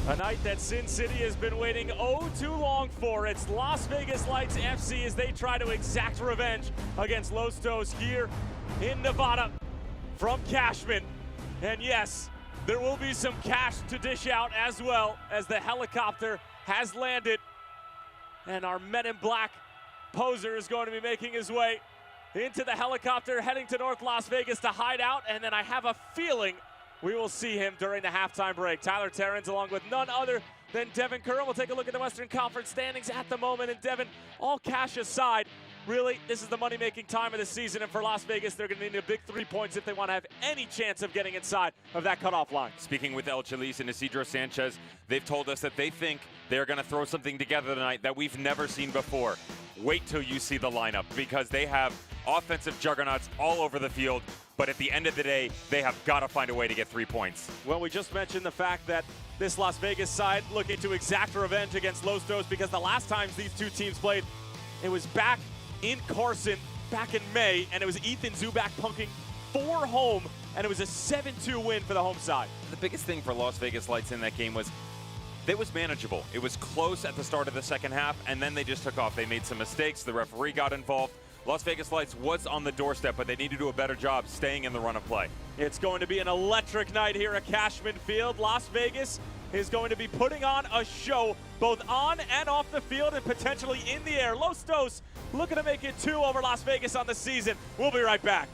A night that Sin City has been waiting too long for. It's Las Vegas Lights FC as they try to exact revenge against Los Dos here in Nevada from Cashman. And yes, there will be some cash to dish out as well as the helicopter has landed. And our Men in Black poser is going to be making his way into the helicopter, heading to North Las Vegas to hide out. And then I have a feeling we will see him during the halftime break. Tyler Terrence along with none other than Devin Curran. We'll take a look at the Western Conference standings at the moment. And Devin, all cash aside, really, this is the money-making time of the season. And for Las Vegas, they're going to need a big 3 points if they want to have any chance of getting inside of that cutoff line. Speaking with El Chalice and Isidro Sanchez, they've told us that they think they're going to throw something together tonight that we've never seen before. Wait till you see the lineup, because they have offensive juggernauts all over the field. But at the end of the day, they have got to find a way to get 3 points. Well, we just mentioned the fact that this Las Vegas side looking to exact revenge against Los Dos, because the last times these two teams played, it was back in Carson back in May, and it was Ethan Zubak punking 4 home, and it was a 7-2 win for the home side. The biggest thing for Las Vegas Lights in that game was it was manageable. It was close at the start of the second half, and then they just took off. They made some mistakes. The referee got involved. Las Vegas Lights was on the doorstep, but they need to do a better job staying in the run of play. It's going to be an electric night here at Cashman Field. Las Vegas is going to be putting on a show both on and off the field and potentially in the air. Los Dos looking to make it 2 over Las Vegas on the season. We'll be right back.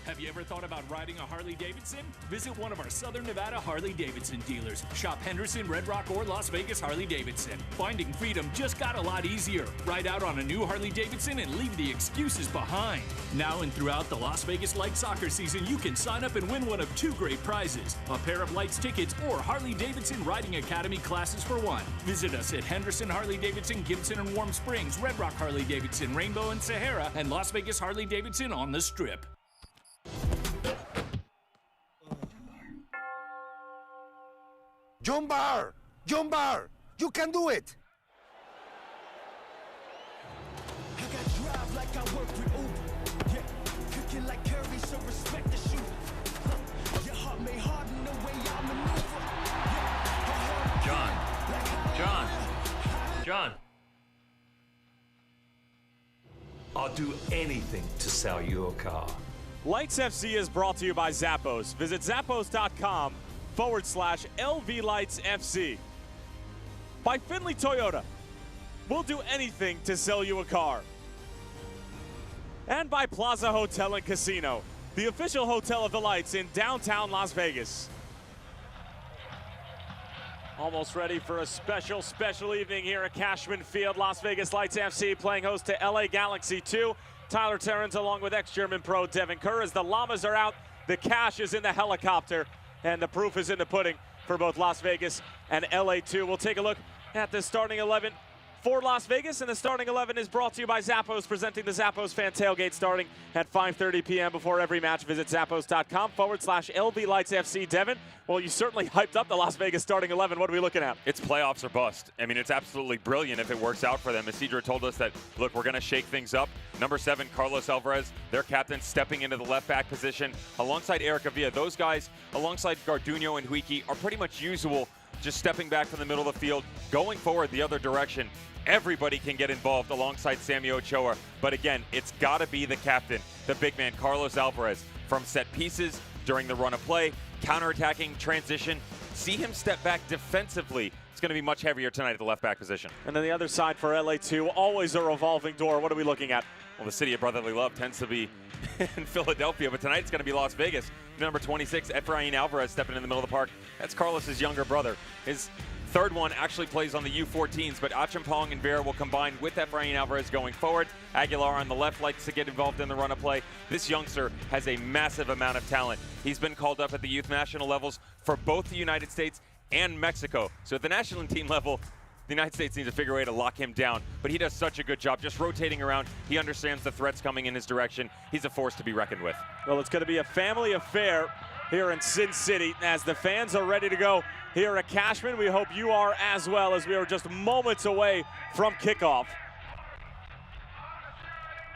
Have you ever thought about riding a Harley-Davidson? Visit one of our Southern Nevada Harley-Davidson dealers. Shop Henderson, Red Rock, or Las Vegas Harley-Davidson. Finding freedom just got a lot easier. Ride out on a new Harley-Davidson and leave the excuses behind. Now and throughout the Las Vegas Lights soccer season, you can sign up and win one of 2 great prizes: a pair of Lights tickets or Harley-Davidson Riding Academy classes for 1. Visit us at Henderson Harley-Davidson, Gibson and Warm Springs, Red Rock Harley-Davidson, Rainbow and Sahara, and Las Vegas Harley-Davidson on the Strip. John Barr, you can do it. I got drive like I work with Uber. Yeah, cooking like curry, so respect the shoot. Your heart may harden the way I maneuver. John. I'll do anything to sell you a car. Lights FC is brought to you by Zappos. Visit zappos.com/LV Lights FC. By Finley Toyota. We'll do anything to sell you a car. And by Plaza Hotel and Casino, the official hotel of the Lights in downtown Las Vegas. Almost ready for a special evening here at Cashman Field. Las Vegas Lights FC playing host to LA Galaxy 2. Tyler Terrence along with ex-German pro Devin Curran. As the Llamas are out, the cash is in the helicopter, and the proof is in the pudding for both Las Vegas and LA2. We'll take a look at the starting 11 for Las Vegas, and the starting 11 is brought to you by Zappos, presenting the Zappos Fan Tailgate starting at 5:30 p.m. before every match. Visit zappos.com/LV Lights FC. Devin, well, you certainly hyped up the Las Vegas starting 11. What are we looking at? It's playoffs or bust. I mean, it's absolutely brilliant if it works out for them. Isidro told us that, look, we're going to shake things up. Number 7, Carlos Alvarez, their captain, stepping into the left back position alongside Eric Avila. Those guys, alongside Garduño and Huiki, are pretty much usual, just stepping back from the middle of the field, going forward the other direction. Everybody can get involved alongside Sammy Ochoa. But again, it's got to be the captain, the big man, Carlos Alvarez, from set pieces, during the run of play, counterattacking, transition. See him step back defensively. It's going to be much heavier tonight at the left back position. And then the other side for LA2, always a revolving door. What are we looking at? Well, the city of brotherly love tends to be in Philadelphia, but tonight it's going to be Las Vegas. Number 26, Efrain Alvarez stepping in the middle of the park. That's Carlos's younger brother. His Third one actually plays on the U14s, but Achampong and Vera will combine with Efrain Alvarez going forward. Aguilar on the left likes to get involved in the run of play. This youngster has a massive amount of talent. He's been called up at the youth national levels for both the United States and Mexico. So at the national team level, the United States needs to figure a way to lock him down, but he does such a good job just rotating around. He understands the threats coming in his direction. He's a force to be reckoned with. Well, it's going to be a family affair here in Sin City as the fans are ready to go here at Cashman. We hope you are as well, as we are just moments away from kickoff.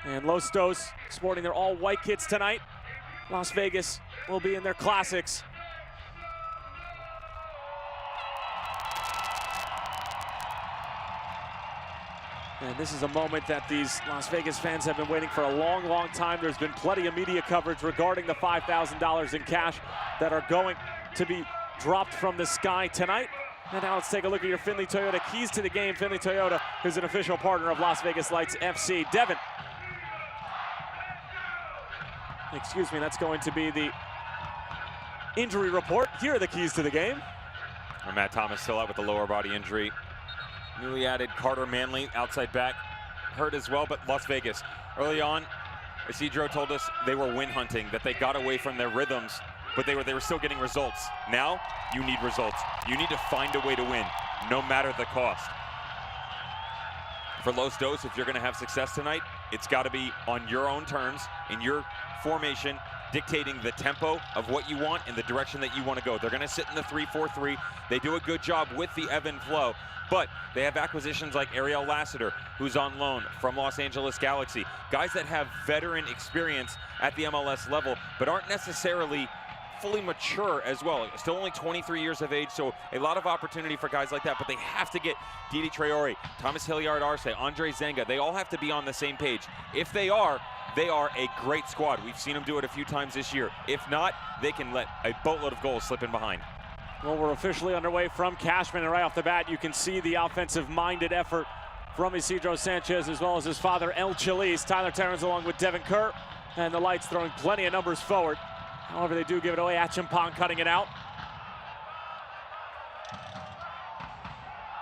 And Los Dos sporting their all-white kits tonight. Las Vegas will be in their classics. And this is a moment that these Las Vegas fans have been waiting for a long, long time. There's been plenty of media coverage regarding the $5,000 in cash that are going to be dropped from the sky tonight. And now let's take a look at your Findlay Toyota keys to the game. Findlay Toyota is an official partner of Las Vegas Lights FC. Devin. Excuse me, that's going to be the injury report. Here are the keys to the game. And Matt Thomas still out with the lower body injury. Newly added Carter Manley, outside back, hurt as well, but Las Vegas. Early on, Isidro told us they were win hunting, that they got away from their rhythms, but they were still getting results. Now, you need results. You need to find a way to win, no matter the cost. For Los Dos, if you're gonna have success tonight, it's gotta be on your own terms, in your formation, dictating the tempo of what you want and the direction that you want to go. They're going to sit in the 3-4-3. They do a good job with the ebb and flow, but they have acquisitions like Ariel Lassiter, who's on loan from Los Angeles Galaxy. Guys that have veteran experience at the MLS level, but aren't necessarily fully mature as well. Still only 23 years of age, so a lot of opportunity for guys like that, but they have to get Didi Traore, Thomas Hilliard-Arce, Andre Zenga. They all have to be on the same page. If they are a great squad. We've seen them do it a few times this year. If not, they can let a boatload of goals slip in behind. Well, we're officially underway from Cashman, and right off the bat, you can see the offensive-minded effort from Isidro Sanchez, as well as his father, El Chelis. Tyler Terrence along with Devin Kerr, and the Lights throwing plenty of numbers forward. However, they do give it away. Achampong cutting it out.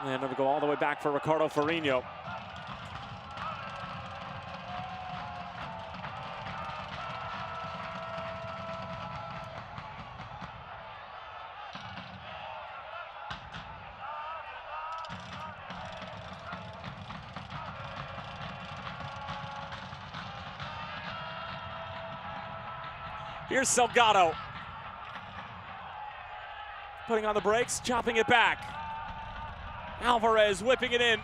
And it'll go all the way back for Ricardo Farino. Here's Salgado. Putting on the brakes, chopping it back. Alvarez whipping it in.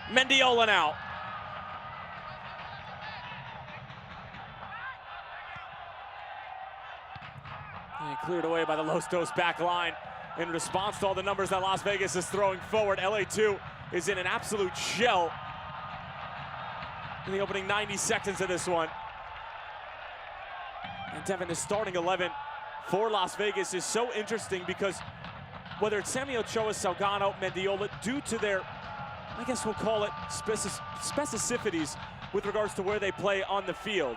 Mendiola now. And cleared away by the Los Dos back line. In response to all the numbers that Las Vegas is throwing forward, LA2 is in an absolute shell in the opening 90 seconds of this one. And Devin, the starting 11 for Las Vegas is so interesting because whether it's Sammy Ochoa, Salgado, Mendiola, due to their, I guess we'll call it specificities with regards to where they play on the field.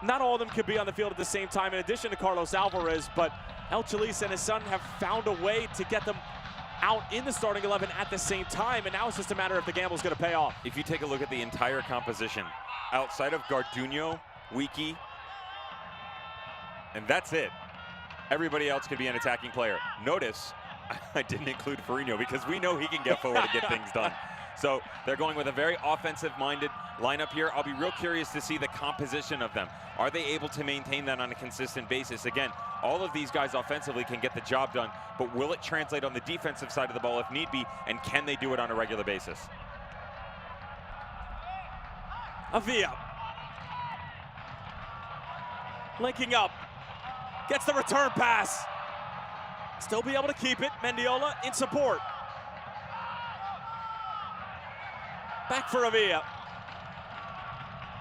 Not all of them could be on the field at the same time, in addition to Carlos Alvarez, but El Chelis and his son have found a way to get them out in the starting 11 at the same time, and now it's just a matter if the gamble's going to pay off. If you take a look at the entire composition, outside of Garduño, Wiki, and that's it. Everybody else could be an attacking player. Notice I didn't include Farino because we know he can get forward and get things done. So they're going with a very offensive-minded lineup here. I'll be real curious to see the composition of them. Are they able to maintain that on a consistent basis? Again, all of these guys offensively can get the job done, but will it translate on the defensive side of the ball if need be, and can they do it on a regular basis? Avila. Linking up. Gets the return pass. Still be able to keep it. Mendiola in support. Back for Avila.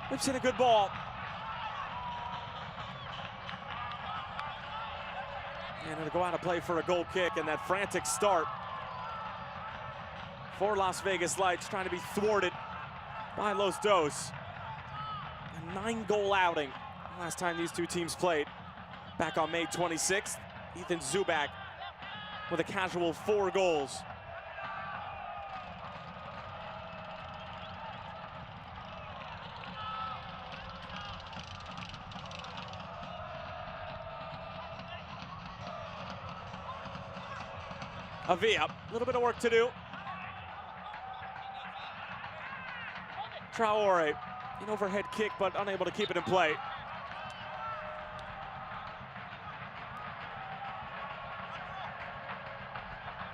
Whips in a good ball. And it'll go out of play for a goal kick, and that frantic start for Las Vegas Lights trying to be thwarted by Los Dos. A 9-goal outing last time these two teams played. Back on May 26th, Ethan Zubak with a casual 4 goals. Avia, a little bit of work to do. Traore, an overhead kick, but unable to keep it in play.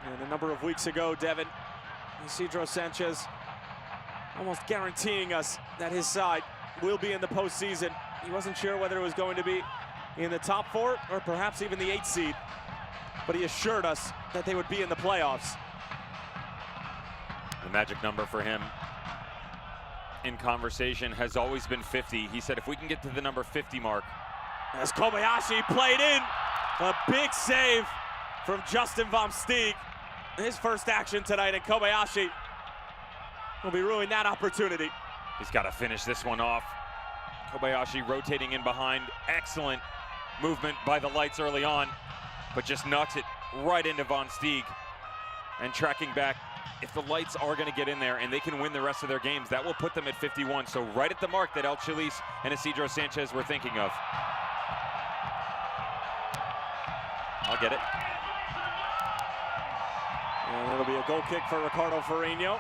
And a number of weeks ago, Devin, Isidro Sanchez almost guaranteeing us that his side will be in the postseason. He wasn't sure whether it was going to be in the top 4 or perhaps even the 8th seed, but he assured us that they would be in the playoffs. The magic number for him in conversation has always been 50. He said if we can get to the number 50 mark. As Kobayashi played in, a big save from Justin Vom Steeg. His first action tonight, and Kobayashi will be ruining that opportunity. He's got to finish this one off. Kobayashi rotating in behind. Excellent movement by the Lights early on, but just knocks it right into Von Steeg. And tracking back, if the Lights are going to get in there and they can win the rest of their games, that will put them at 51. So right at the mark that El Chelis and Isidro Sanchez were thinking of. I'll get it. And it'll be a goal kick for Ricardo Farinho.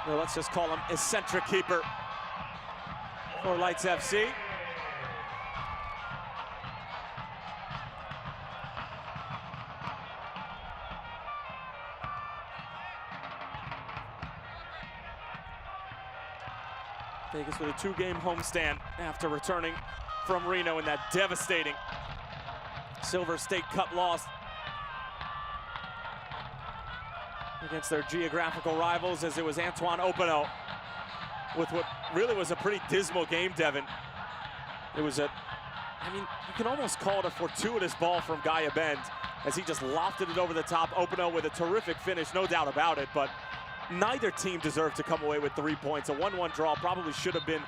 Or let's just call him eccentric keeper for Lights FC. Vegas with a 2-game homestand after returning from Reno in that devastating Silver State Cup loss against their geographical rivals, as it was Antoine Openo with what really was a pretty dismal game, Devin. It was I mean, you can almost call it a fortuitous ball from Gaia Bend as he just lofted it over the top. Openo with a terrific finish, no doubt about it, but neither team deserved to come away with 3 points. A 1-1 draw probably should have been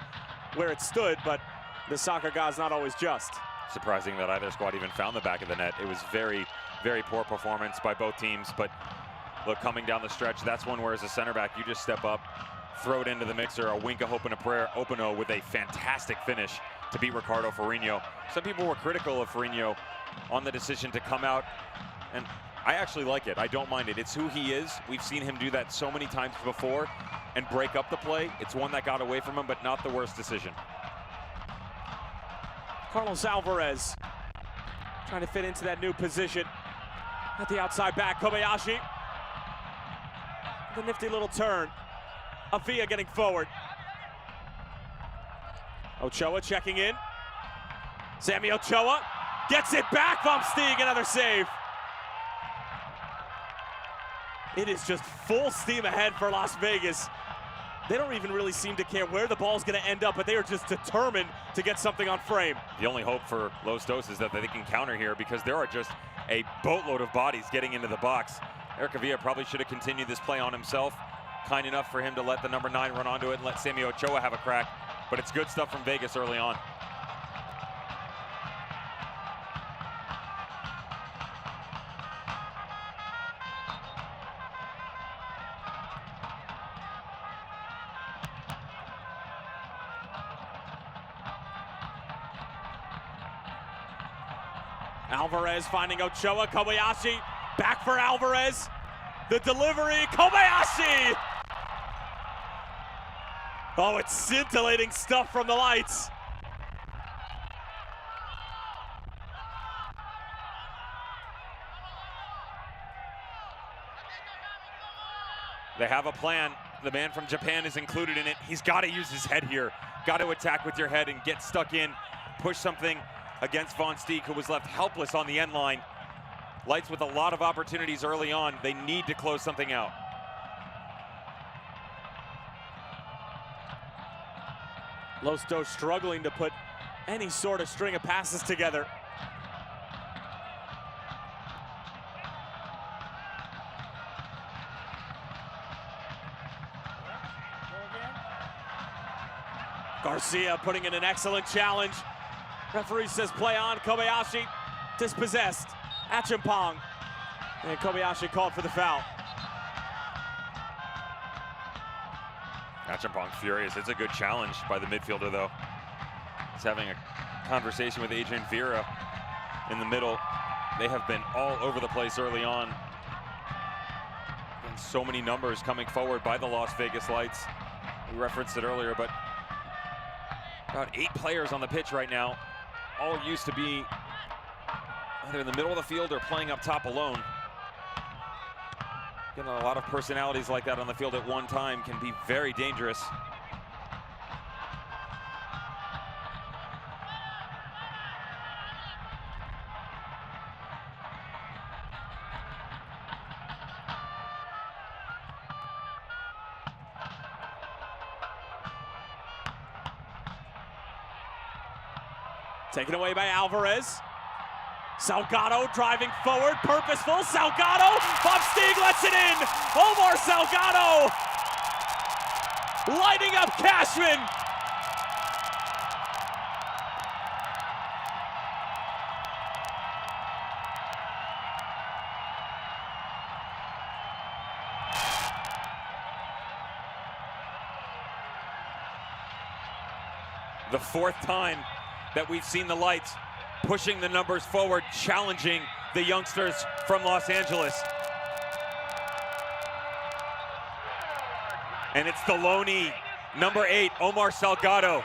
where it stood, but the soccer god's not always just. Surprising that either squad even found the back of the net. It was very, very poor performance by both teams, but look, coming down the stretch, that's one where as a center back, you just step up, throw it into the mixer, a wink, a hope, and a prayer. Openo with a fantastic finish to beat Ricardo Farinho. Some people were critical of Farinho on the decision to come out, and I actually like it. I don't mind it. It's who he is. We've seen him do that so many times before and break up the play. It's one that got away from him, but not the worst decision. Carlos Alvarez trying to fit into that new position at the outside back. Kobayashi, the nifty little turn. Avia getting forward. Ochoa checking in. Sammy Ochoa gets it back. Vom Steeg, another save. It is just full steam ahead for Las Vegas. They don't even really seem to care where the ball's going to end up, but they are just determined to get something on frame. The only hope for Los Dos is that they can counter here, because there are just a boatload of bodies getting into the box. Eric Avia probably should have continued this play on himself. Kind enough for him to let the number 9 run onto it and let Sammy Ochoa have a crack. But it's good stuff from Vegas early on. Alvarez finding Ochoa. Kobayashi back for Alvarez. The delivery, Kobayashi! Oh, it's scintillating stuff from the Lights. They have a plan. The man from Japan is included in it. He's got to use his head here. Got to attack with your head and get stuck in. Push something against Von Steeg, who was left helpless on the end line. Lights with a lot of opportunities early on. They need to close something out. Los Dos struggling to put any sort of string of passes together. Garcia putting in an excellent challenge. Referee says play on. Kobayashi dispossessed. Achimpong And Kobayashi called for the foul. Acheampong furious. It's a good challenge by the midfielder, though. He's having a conversation with Adrian Vera in the middle. They have been all over the place early on. And so many numbers coming forward by the Las Vegas Lights. We referenced it earlier, but about 8 players on the pitch right now. All used to be either in the middle of the field or playing up top alone. Getting a lot of personalities like that on the field at one time can be very dangerous. Taken away by Alvarez. Salgado driving forward, purposeful. Salgado, Bob Stieg lets it in. Omar Salgado lighting up Cashman. The 4th time that we've seen the Lights pushing the numbers forward, challenging the youngsters from Los Angeles. And it's the loney, number 8, Omar Salgado.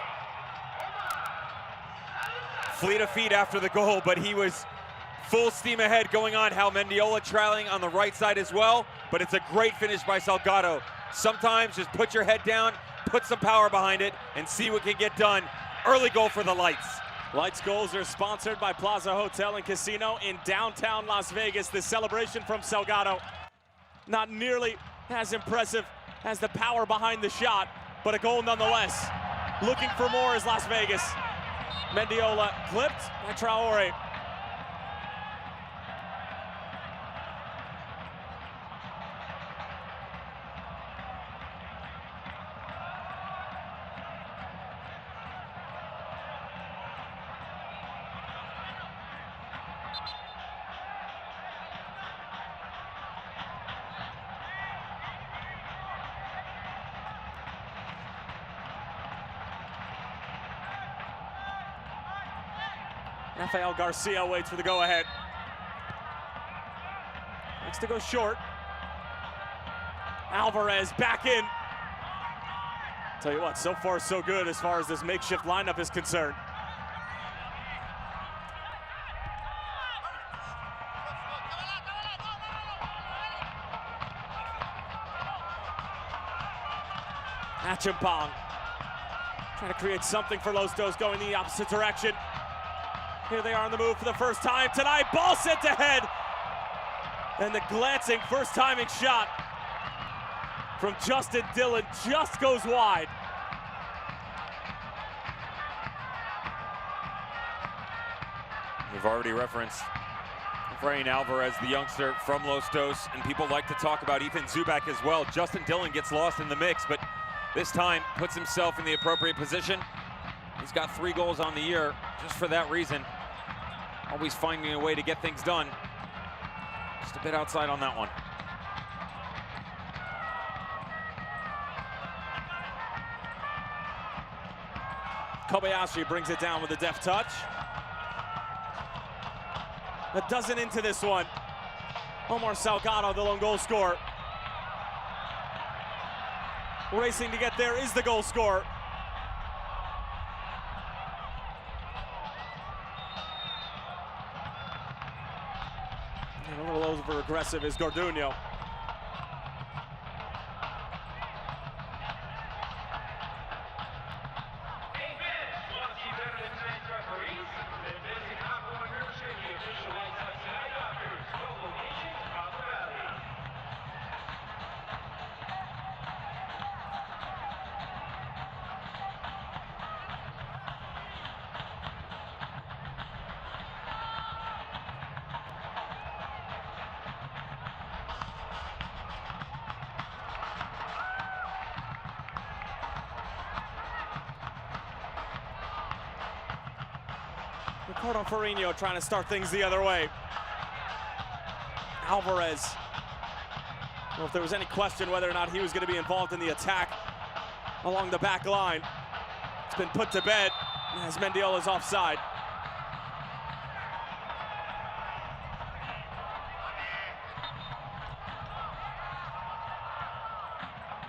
Fleet of feet after the goal, but he was full steam ahead going on. Hal Mendiola trailing on the right side as well, but it's a great finish by Salgado. Sometimes just put your head down, put some power behind it, and see what can get done. Early goal for the Lights. Lights goals are sponsored by Plaza Hotel and Casino in downtown Las Vegas. The celebration from Salgado, not nearly as impressive as the power behind the shot, but a goal nonetheless. Looking for more is Las Vegas. Mendiola clipped by Traore. Rafael Garcia waits for the go-ahead. Likes to go short. Alvarez back in. Tell you what, so far so good as far as this makeshift lineup is concerned. Acheampong trying to create something for Los Dos going the opposite direction. Here they are on the move for the first time tonight. Ball sent ahead. And the glancing first timing shot from Justin Dillon just goes wide. We've already referenced Efrain Alvarez, the youngster from Los Dos, and people like to talk about Ethan Zubak as well. Justin Dillon gets lost in the mix, but this time puts himself in the appropriate position. He's got 3 goals on the year just for that reason. Always finding a way to get things done. Just a bit outside on that one. Kobayashi brings it down with a deft touch. A dozen into this one. Omar Salgado, the lone goal scorer. Racing to get there is the goal scorer. And a little over aggressive is Garduño. Ricardo Ferrigno trying to start things the other way. Alvarez. Well, if there was any question whether or not he was going to be involved in the attack along the back line, it's been put to bed as Mendiola's offside.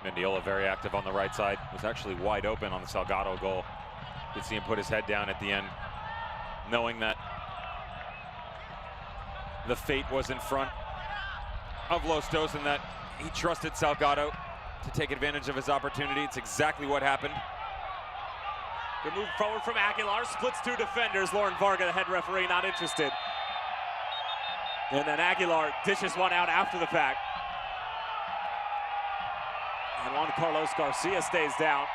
Mendiola very active on the right side. Was actually wide open on the Salgado goal. You could see him put his head down at the end, knowing that the fate was in front of Los Dos and that he trusted Salgado to take advantage of his opportunity. It's exactly what happened. Good move forward from Aguilar, splits two defenders. Lauren Varga, the head referee, not interested. And then Aguilar dishes one out after the fact. And Juan Carlos Garcia stays down.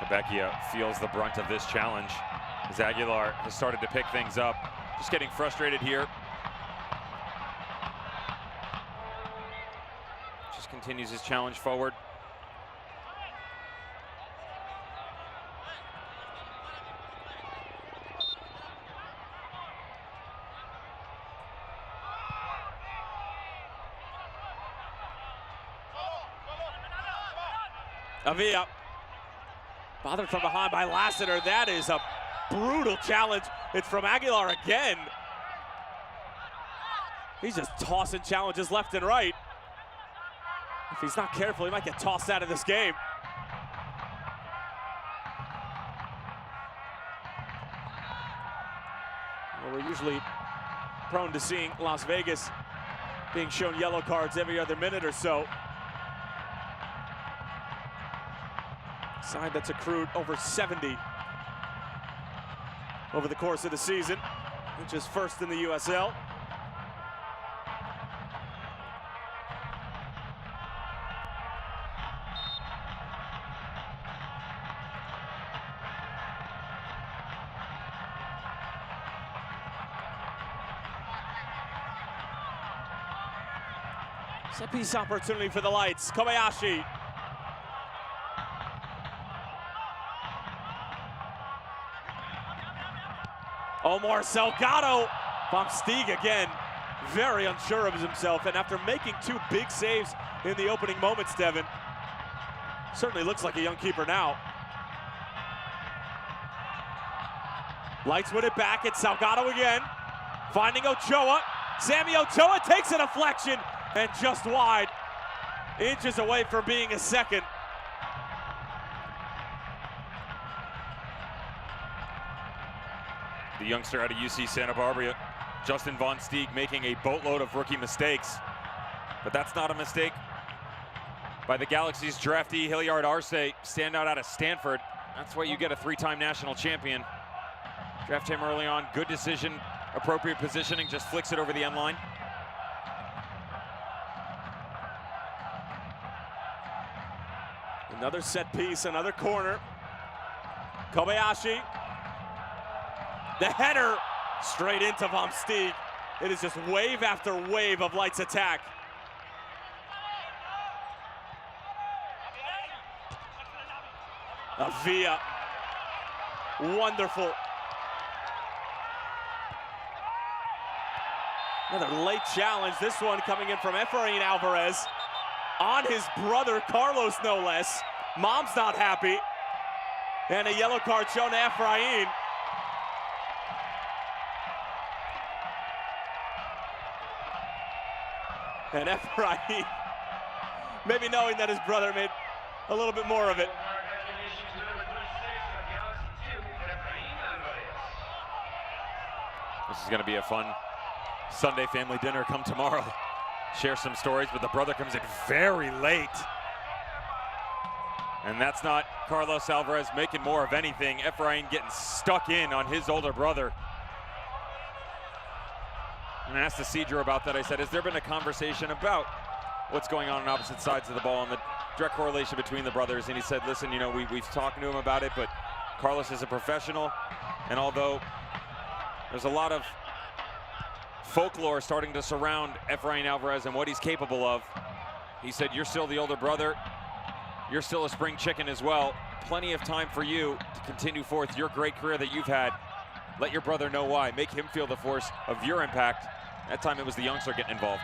Quebecia feels the brunt of this challenge as Aguilar has started to pick things up. Just getting frustrated here. Just continues his challenge forward. Avila, bothered from behind by Lassiter. That is a brutal challenge. It's from Aguilar again. He's just tossing challenges left and right. If he's not careful, he might get tossed out of this game. Well, we're usually prone to seeing Las Vegas being shown yellow cards every other minute or so. Side that's accrued over 70 over the course of the season, which is first in the USL. Set piece opportunity for the Lights. Kobayashi. Omar Salgado. Van Steeg again, very unsure of himself, and after making two big saves in the opening moments, Devin, certainly looks like a young keeper now. Lights with it back, it's Salgado again, finding Ochoa. Sammy Ochoa takes a deflection and just wide, inches away from being a second. The youngster out of UC Santa Barbara, Justin Van Steeg, making a boatload of rookie mistakes. But that's not a mistake by the Galaxy's draftee, Hilliard Arce, standout out of Stanford. That's why you get a three-time national champion. Draft him early on, good decision, appropriate positioning, just flicks it over the end line. Another set piece, another corner. Kobayashi. The header straight into Van Steeg. It is just wave after wave of Lights attack. Avila. Wonderful. Another late challenge. This one coming in from Efrain Alvarez on his brother Carlos, no less. Mom's not happy. And a yellow card shown to Efrain. And Efrain, maybe knowing that his brother made a little bit more of it. This is going to be a fun Sunday family dinner come tomorrow. Share some stories, but the brother comes in very late. And that's not Carlos Alvarez making more of anything. Efrain getting stuck in on his older brother. And I asked Isidro about that. I said, has there been a conversation about what's going on opposite sides of the ball and the direct correlation between the brothers? And he said, listen, you know, we've talked to him about it, but Carlos is a professional. And although there's a lot of folklore starting to surround Efrain Alvarez and what he's capable of, he said, you're still the older brother. you're still a spring chicken as well. Plenty of time for you to continue forth your great career that you've had. Let your brother know why. Make him feel the force of your impact. That time it was the youngster getting involved.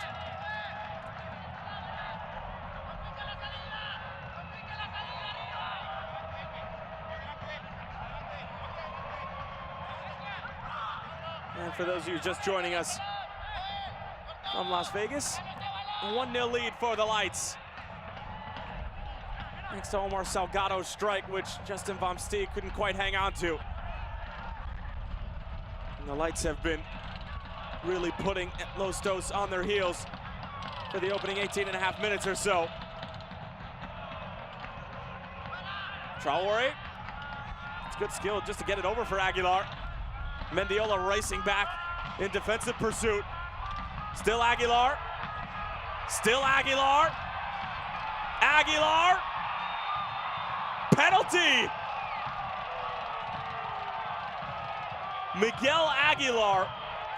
And for those of you just joining us from Las Vegas, a 1-0 lead for the Lights. Thanks to Omar Salgado's strike, which Justin Vom Steeg couldn't quite hang on to. And the Lights have been really putting Los Dos on their heels for the opening 18.5 minutes or so. Traore, it's good skill just to get it over for Aguilar. Mendiola racing back in defensive pursuit. Still Aguilar. Still Aguilar. Aguilar. Penalty. Miguel Aguilar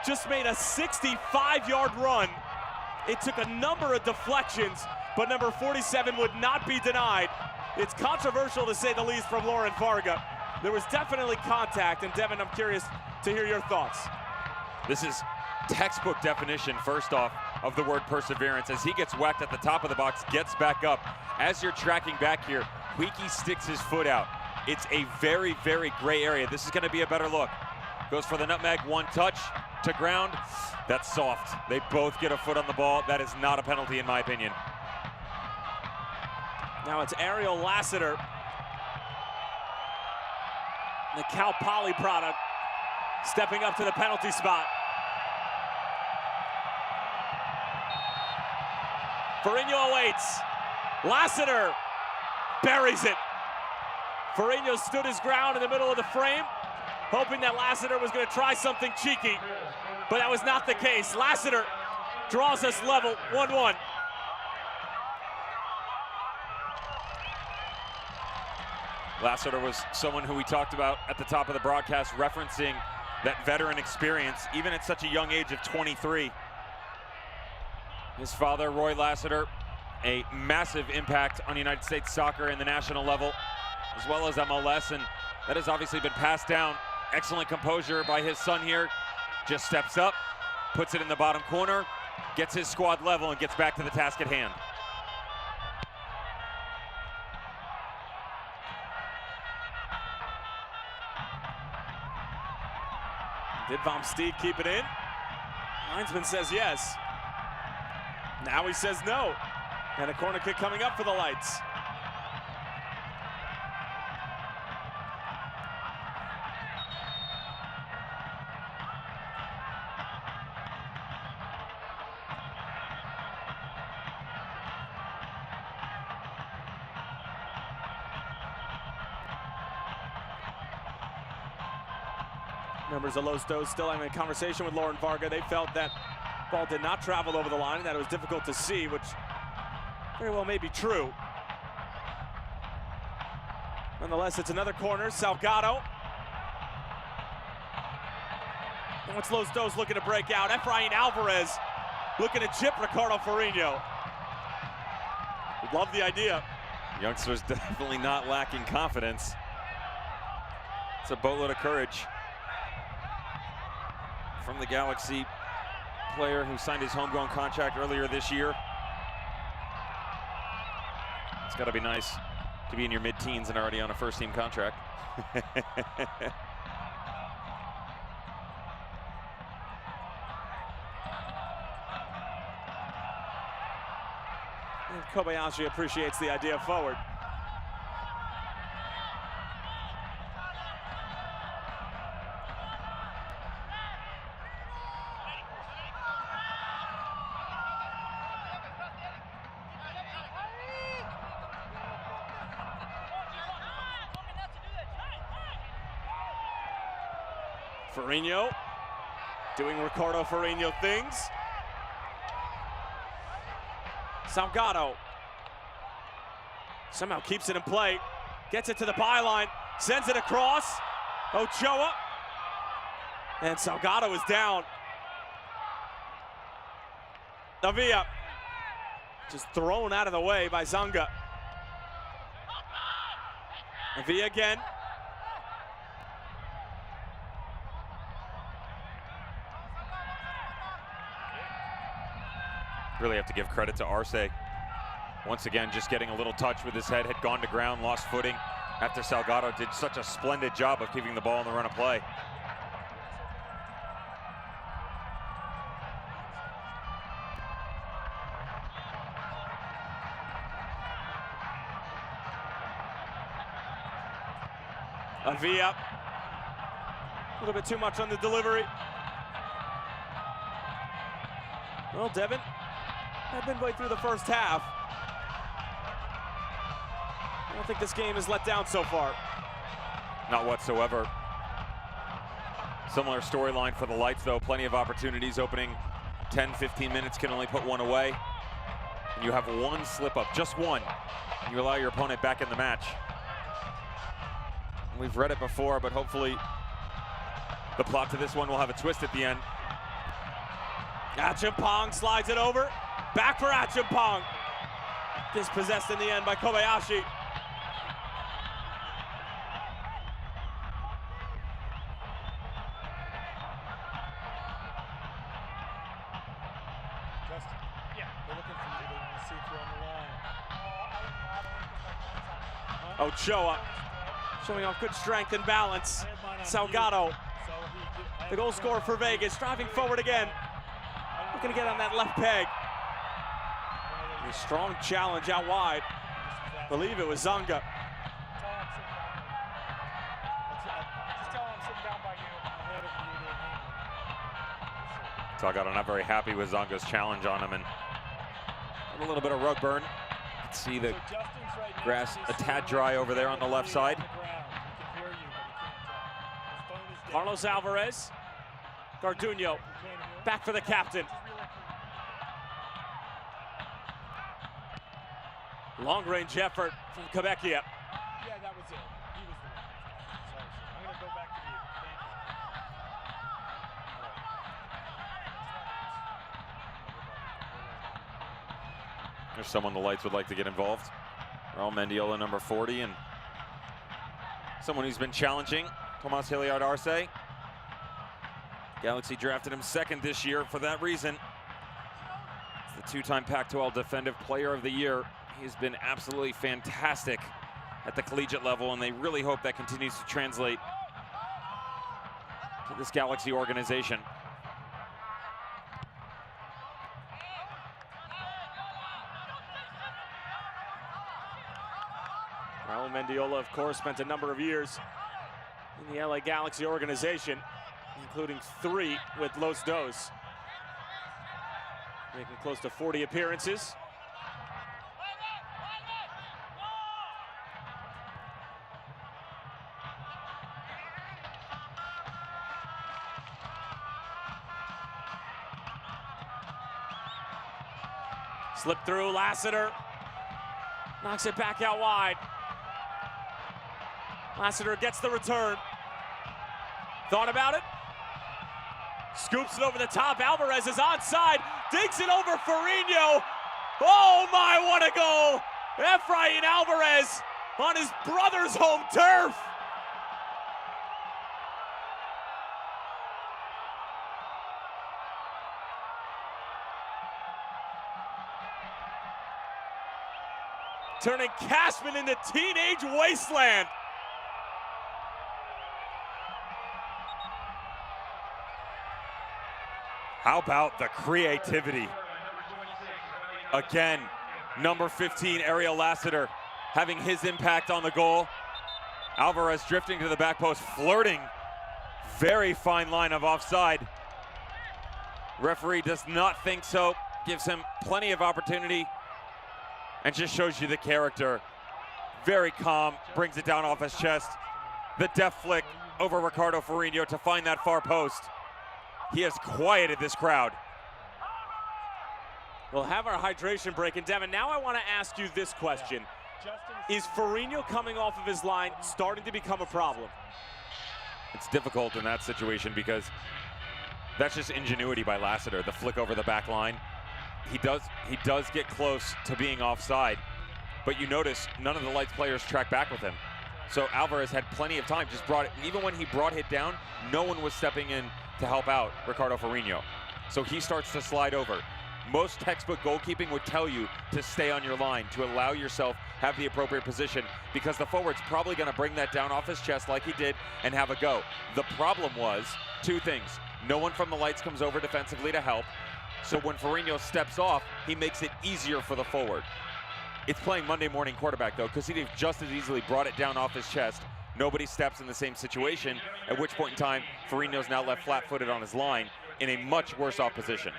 just made a 65-yard run. It took a number of deflections, but number 47 would not be denied. It's controversial to say the least from Lauren Varga. There was definitely contact, and Devin, I'm curious to hear your thoughts. This is textbook definition, first off, of the word perseverance. As he gets whacked at the top of the box, gets back up. As you're tracking back here, Huiki sticks his foot out. It's a very, very gray area. This is going to be a better look. Goes for the nutmeg, one touch to ground. That's soft. They both get a foot on the ball. That is not a penalty in my opinion. Now it's Ariel Lassiter, the Cal Poly product, stepping up to the penalty spot. Ferrigno awaits. Lassiter buries it. Ferrigno stood his ground in the middle of the frame, hoping that Lassiter was going to try something cheeky, but that was not the case. Lassiter draws us level, 1-1. Lassiter was someone who we talked about at the top of the broadcast, referencing that veteran experience, even at such a young age of 23. His father, Roy Lassiter, a massive impact on United States soccer in the national level, as well as MLS, and that has obviously been passed down. Excellent composure by his son here. Just steps up, puts it in the bottom corner, gets his squad level, and gets back to the task at hand. Did Vom Steeg keep it in? Linesman says yes. Now he says no. And a corner kick coming up for the Lights. Members of Los Dos still having a conversation with Lauren Varga. They felt that ball did not travel over the line and that it was difficult to see, which very well may be true. Nonetheless, it's another corner. Salgado. And it's Los Dos looking to break out. Efrain Alvarez looking to chip Ricardo Ferrigno. Love the idea. Youngsters definitely not lacking confidence. It's a boatload of courage from the Galaxy player who signed his homegrown contract earlier this year. It's got to be nice to be in your mid-teens and already on a first-team contract. And Kobayashi appreciates the idea forward. Ferrigno doing Ricardo Ferrigno things. Salgado somehow keeps it in play, gets it to the byline, sends it across. Ochoa, and Salgado is down. Davia just thrown out of the way by Zanga. V again. Really have to give credit to Arce. Once again, just getting a little touch with his head, had gone to ground, lost footing after Salgado did such a splendid job of keeping the ball on the run of play. Avia, a little bit too much on the delivery. Well, Devin, had been way through the first half. I don't think this game is let down so far. Not whatsoever. Similar storyline for the Lights, though. Plenty of opportunities opening 10, 15 minutes, can only put one away. And you have one slip up, just one. And you allow your opponent back in the match. We've read it before, but hopefully the plot to this one will have a twist at the end. Achimpong slides it over. Back for Achimpong. Dispossessed in the end by Kobayashi. Ochoa showing off good strength and balance. Salgado, the goal scorer for Vegas, driving forward again. Looking to get on that left peg. A strong challenge out wide. I believe it was Zonga. Salgado not very happy with Zonga's challenge on him, and a little bit of rug burn. Let's see the grass a tad dry over there on the left side. Carlos Alvarez, Garduño, back for the captain. Long range effort from Quebecia. Yeah, that was it. He was the one. Sorry, sir. I'm going to go back to you. Thank you. There's someone the Lights would like to get involved. Raul Mendiola, number 40, and someone who's been challenging, Tomas Hilliard Arce. Galaxy drafted him second this year for that reason. He's the two-time Pac-12 Defensive Player of the Year. He's been absolutely fantastic at the collegiate level, and they really hope that continues to translate to this Galaxy organization. Raul Mendiola, of course, spent a number of years in the LA Galaxy organization, including 3 with Los Dos. Making close to 40 appearances. Slip through, Lassiter knocks it back out wide. Lassiter gets the return. Thought about it. Scoops it over the top. Alvarez is onside. Digs it over Farinho. Oh my, what a goal! Efrain Alvarez on his brother's home turf. Turning Cashman into teenage wasteland. How about the creativity? Again, number 15, Ariel Lassiter, having his impact on the goal. Alvarez drifting to the back post, flirting. Very fine line of offside. Referee does not think so, gives him plenty of opportunity, and just shows you the character. Very calm, brings it down off his chest. The deft flick over Ricardo Farinho to find that far post. He has quieted this crowd. We'll have our hydration break. And Devin, now I want to ask you this question. Is Farinho coming off of his line starting to become a problem? It's difficult in that situation because that's just ingenuity by Lassiter, the flick over the back line. He does get close to being offside, but you notice none of the Lights players track back with him. So Alvarez had plenty of time, just brought it, even when he brought it down, no one was stepping in to help out Ricardo Forinho. So he starts to slide over. Most textbook goalkeeping would tell you to stay on your line, to allow yourself have the appropriate position, because the forward's probably going to bring that down off his chest like he did and have a go. The problem was two things. No one from the lights comes over defensively to help. So when Forinho steps off, he makes it easier for the forward. It's playing Monday morning quarterback though, because he'd have just as easily brought it down off his chest. Nobody steps in the same situation, at which point in time, Forinho's now left flat-footed on his line in a much worse off position.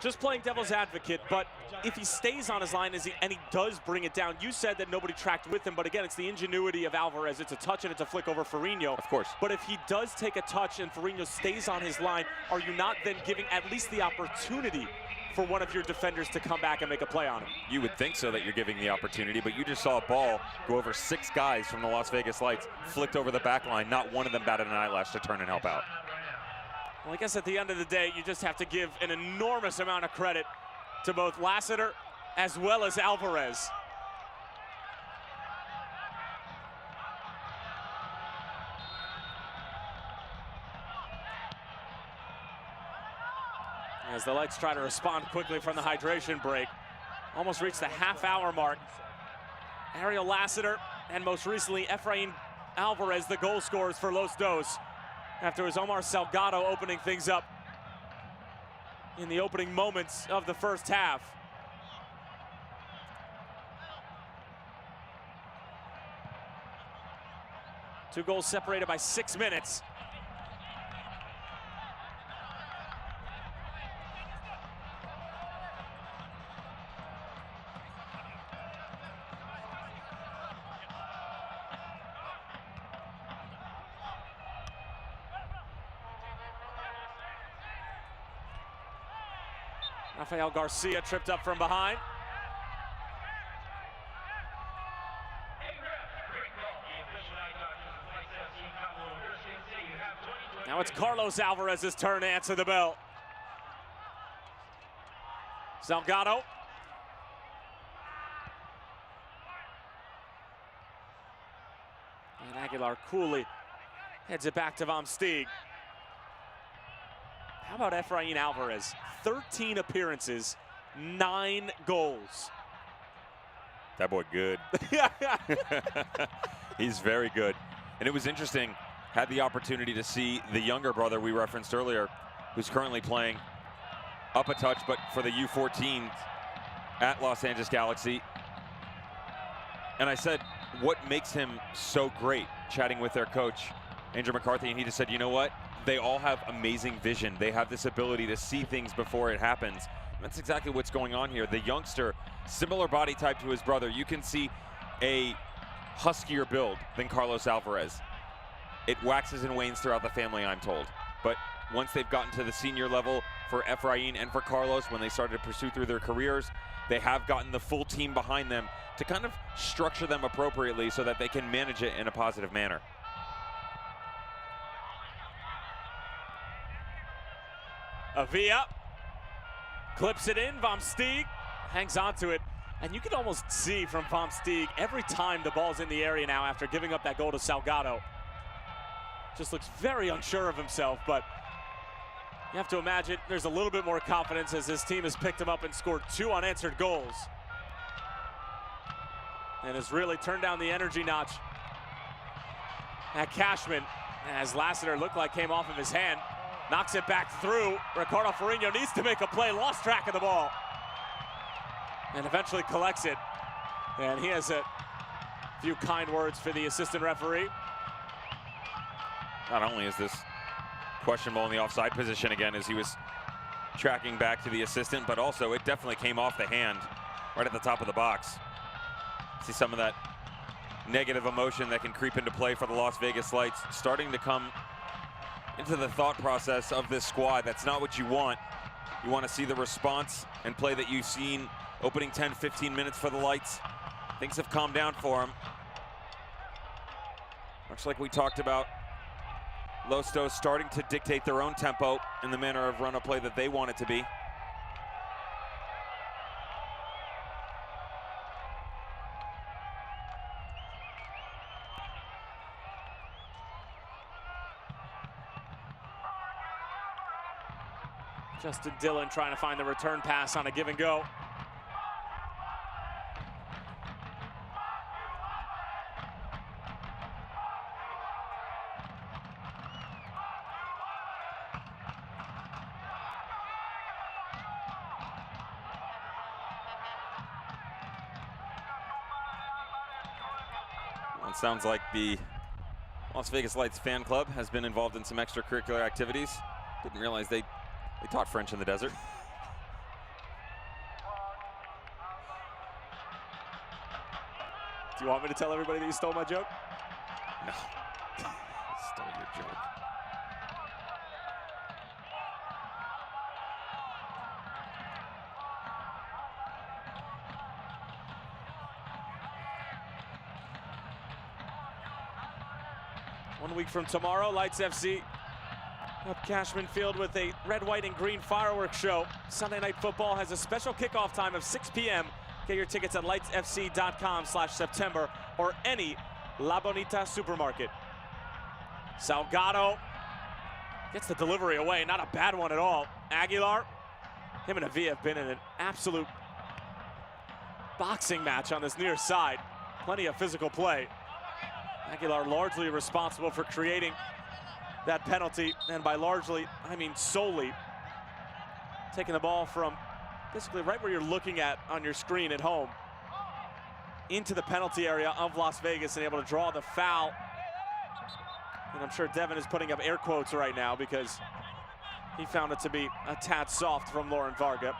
Just playing devil's advocate, but if he stays on his line and he does bring it down, you said that nobody tracked with him, but again, it's the ingenuity of Alvarez. It's a touch and it's a flick over Forinho. Of course. But if he does take a touch and Forinho stays on his line, are you not then giving at least the opportunity for one of your defenders to come back and make a play on him? You would think so, that you're giving the opportunity, but you just saw a ball go over 6 guys from the Las Vegas Lights, flicked over the back line. Not one of them batted an eyelash to turn and help out. Well, I guess at the end of the day, you just have to give an enormous amount of credit to both Lassiter as well as Alvarez. As the Lights try to respond quickly from the hydration break. Almost reached the half-hour mark. Ariel Lassiter and most recently Efrain Alvarez, the goal scorers for Los Dos, after it was Omar Salgado opening things up in the opening moments of the first half. Two goals separated by 6 minutes. Rafael Garcia tripped up from behind. Now it's Carlos Alvarez's turn to answer the bell. Salgado. And Aguilar coolly heads it back to Vom Steeg. How about Efrain Alvarez? 13 appearances, 9 goals. That boy good. He's very good. And it was interesting, had the opportunity to see the younger brother we referenced earlier, who's currently playing up a touch, but for the U14 at Los Angeles Galaxy. And I said, what makes him so great? Chatting with their coach, Andrew McCarthy, and he just said, you know what? They all have amazing vision. They have this ability to see things before it happens. And that's exactly what's going on here. The youngster, similar body type to his brother. You can see a huskier build than Carlos Alvarez. It waxes and wanes throughout the family, I'm told. But once they've gotten to the senior level for Efrain and for Carlos, when they started to pursue through their careers, they have gotten the full team behind them to kind of structure them appropriately so that they can manage it in a positive manner. Avila clips it in. Vom Steeg hangs on to it. And you can almost see from Vom Steeg every time the ball's in the area now after giving up that goal to Salgado. Just looks very unsure of himself, but you have to imagine there's a little bit more confidence as his team has picked him up and scored 2 unanswered goals. And has really turned down the energy notch at Cashman, as Lassiter looked like came off of his hand. Knocks it back through. Ricardo Forinho needs to make a play, lost track of the ball. And eventually collects it. And he has a few kind words for the assistant referee. Not only is this questionable in the offside position again as he was tracking back to the assistant, but also it definitely came off the hand right at the top of the box. See some of that negative emotion that can creep into play for the Las Vegas Lights starting to come into the thought process of this squad. That's not what you want. You want to see the response and play that you've seen opening 10, 15 minutes for the Lights. Things have calmed down for them. Much like we talked about, Los Dos starting to dictate their own tempo in the manner of run-up play that they want it to be. Justin Dillon trying to find the return pass on a give and go. Well, it sounds like the Las Vegas Lights fan club has been involved in some extracurricular activities. Didn't realize they taught French in the desert. Do you want me to tell everybody that you stole my joke? No. Stole your joke. One week from tomorrow, Lights FC up Cashman Field with a red, white, and green fireworks show. Sunday Night Football has a special kickoff time of 6 p.m. Get your tickets at lightsfc.com/September or any La Bonita supermarket. Salgado gets the delivery away, not a bad one at all. Aguilar, him and Avia have been in an absolute boxing match on this near side. Plenty of physical play. Aguilar largely responsible for creating that penalty, and by largely, I mean solely, taking the ball from basically right where you're looking at on your screen at home into the penalty area of Las Vegas and able to draw the foul. And I'm sure Devin is putting up air quotes right now because he found it to be a tad soft from Lauren Varga.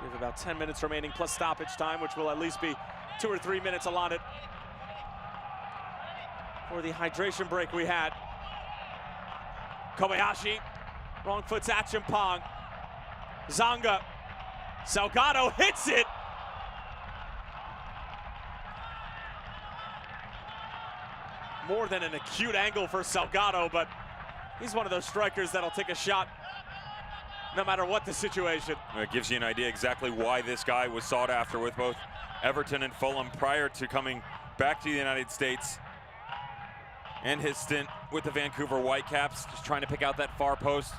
We have about 10 minutes remaining plus stoppage time, which will at least be 2 or 3 minutes allotted for the hydration break we had. Kobayashi, wrong foot's at Chimpong. Zonga, Salgado hits it. More than an acute angle for Salgado, but he's one of those strikers that'll take a shot no matter what the situation. It gives you an idea exactly why this guy was sought after with both Everton and Fulham prior to coming back to the United States. And his stint with the Vancouver Whitecaps, just trying to pick out that far post.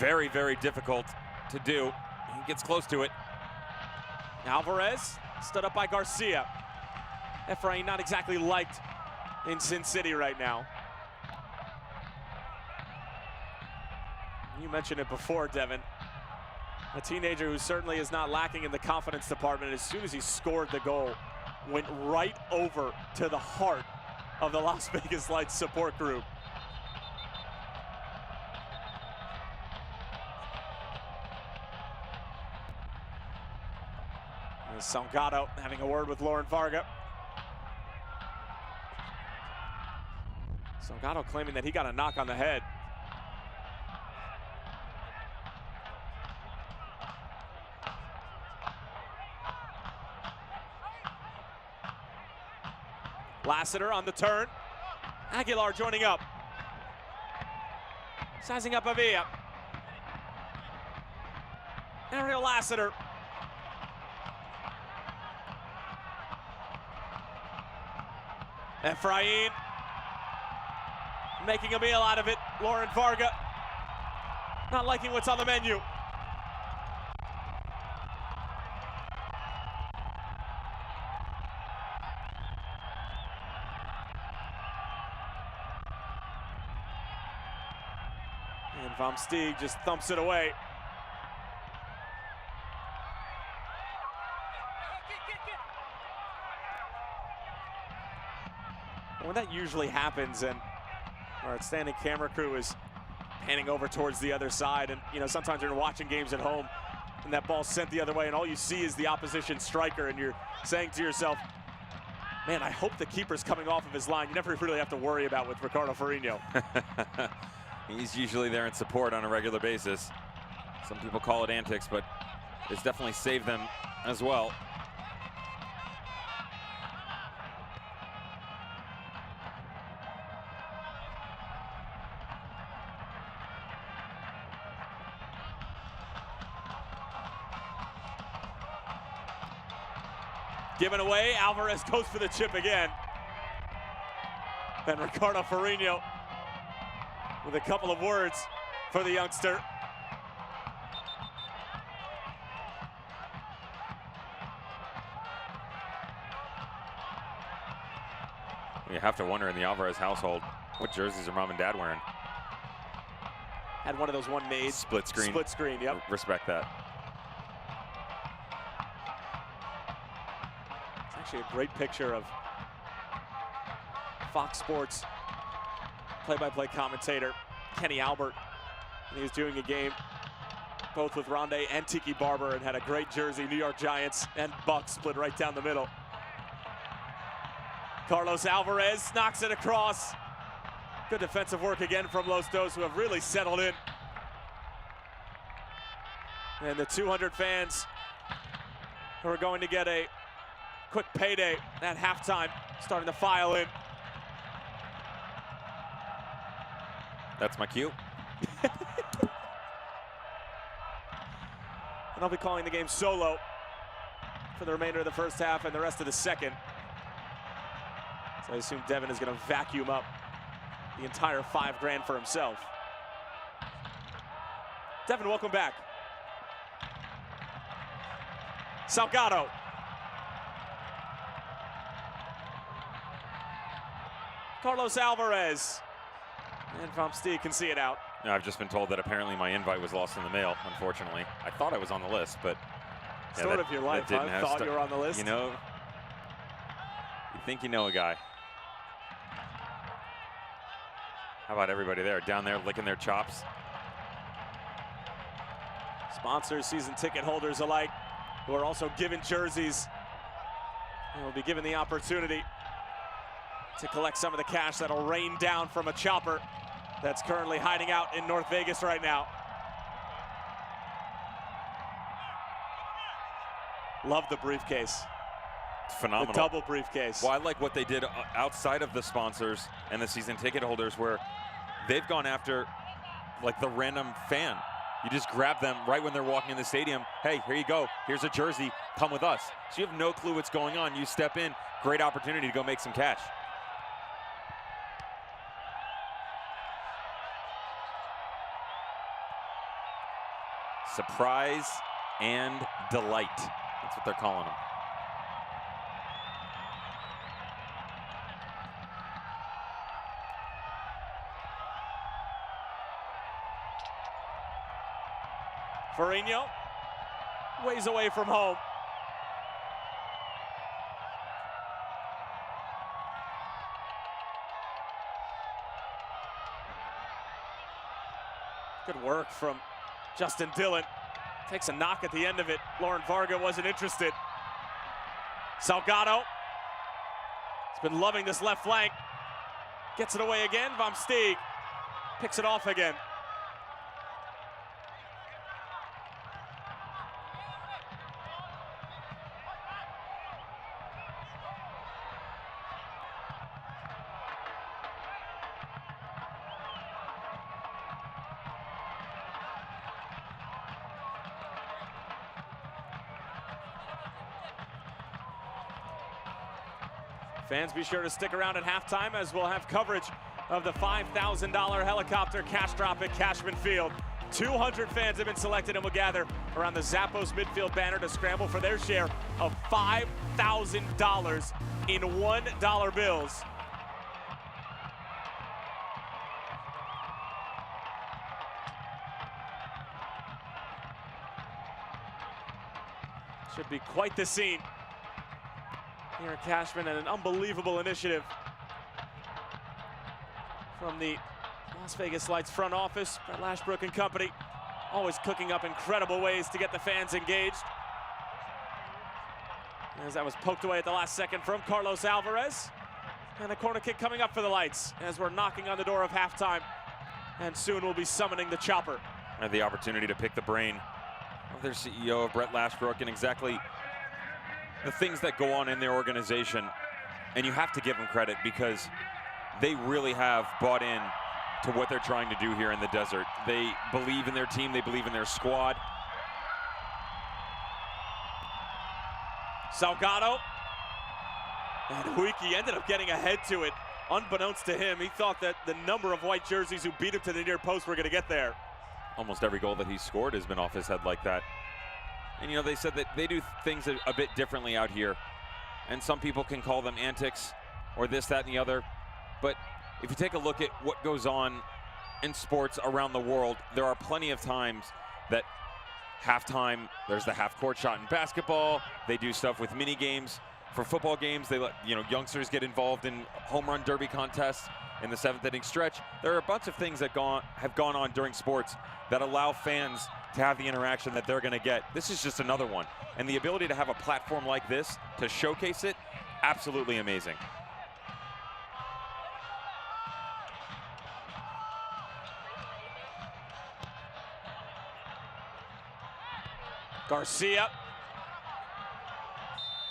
Very, very difficult to do. He gets close to it. Alvarez stood up by Garcia. Efrain not exactly liked in Sin City right now. You mentioned it before, Devin. A teenager who certainly is not lacking in the confidence department. As soon as he scored the goal, went right over to the heart of the Las Vegas Lights support group. And Salgado having a word with Lauren Varga. Salgado claiming that he got a knock on the head. Lassiter on the turn. Aguilar joining up. Sizing up Avia. Ariel Lassiter. Efrain making a meal out of it. Lauren Varga not liking what's on the menu. And Vom Steeg just thumps it away. When that usually happens and our outstanding camera crew is panning over towards the other side, and you know, sometimes you're watching games at home and that ball's sent the other way and all you see is the opposition striker and you're saying to yourself, man, I hope the keeper's coming off of his line. You never really have to worry about with Ricardo Farino. He's usually there in support on a regular basis. Some people call it antics, but it's definitely saved them as well. Given away, Alvarez goes for the chip again. And Ricardo Farino with a couple of words for the youngster. You have to wonder in the Alvarez household, what jerseys are mom and dad wearing? Had one of those one made. Split screen. Split screen, yep. Respect that. It's actually a great picture of Fox Sports play-by-play commentator Kenny Albert. And he was doing a game both with Rondé and Tiki Barber and had a great jersey, New York Giants and Bucks split right down the middle. Carlos Alvarez knocks it across. Good defensive work again from Los Dos, who have really settled in. And the 200 fans who are going to get a quick payday at halftime, starting to file in. That's my cue. And I'll be calling the game solo for the remainder of the first half and the rest of the second. So I assume Devin is going to vacuum up the entire $5 grand for himself. Devin, welcome back. Salgado. Carlos Alvarez. And Vom Steeg can see it out. No, I've just been told that apparently my invite was lost in the mail, unfortunately. I thought I was on the list, but... yeah, Sort of your life, I thought you were on the list. You know, you think you know a guy. How about everybody there, down there licking their chops? Sponsors, season ticket holders alike, who are also given jerseys, and will be given the opportunity to collect some of the cash that'll rain down from a chopper that's currently hiding out in North Vegas right now. Love the briefcase. Phenomenal. The double briefcase. Well, I like what they did outside of the sponsors and the season ticket holders, where they've gone after like the random fan. You just grab them right when they're walking in the stadium. Hey, here you go. Here's a jersey. Come with us. So you have no clue what's going on. You step in. Great opportunity to go make some cash. Surprise and delight. That's what they're calling them. Ferrigno, ways away from home. Good work from Justin Dillon. Takes a knock at the end of it. Lauren Varga wasn't interested. Salgado. He's been loving this left flank. Gets it away again. Vom Steeg picks it off again. Fans, be sure to stick around at halftime as we'll have coverage of the $5,000 helicopter cash drop at Cashman Field. 200 fans have been selected and will gather around the Zappos midfield banner to scramble for their share of $5,000 in $1 bills. Should be quite the scene here at Cashman, and an unbelievable initiative from the Las Vegas Lights front office. Brett Lashbrook and company always cooking up incredible ways to get the fans engaged. As that was poked away at the last second from Carlos Alvarez. And a corner kick coming up for the Lights as we're knocking on the door of halftime. And soon we'll be summoning the chopper. I had the opportunity to pick the brain of their CEO, of Brett Lashbrook, and exactly the things that go on in their organization. And you have to give them credit because they really have bought in to what they're trying to do here in the desert. They believe in their team, they believe in their squad. Salgado. And Huiki ended up getting ahead to it unbeknownst to him, he thought that the number of white jerseys who beat him to the near post were going to get there. Almost every goal that he's scored has been off his head like that. And, you know, they said that they do things a bit differently out here. And some people can call them antics or this, that, and the other. But if you take a look at what goes on in sports around the world, there are plenty of times that halftime, there's the half-court shot in basketball. They do stuff with mini games. For football games, they let youngsters get involved in home run derby contests in the 7th inning stretch. There are a bunch of things that have gone on during sports that allow fans to have the interaction that they're going to get. This is just another one. And the ability to have a platform like this to showcase it, absolutely amazing. Garcia.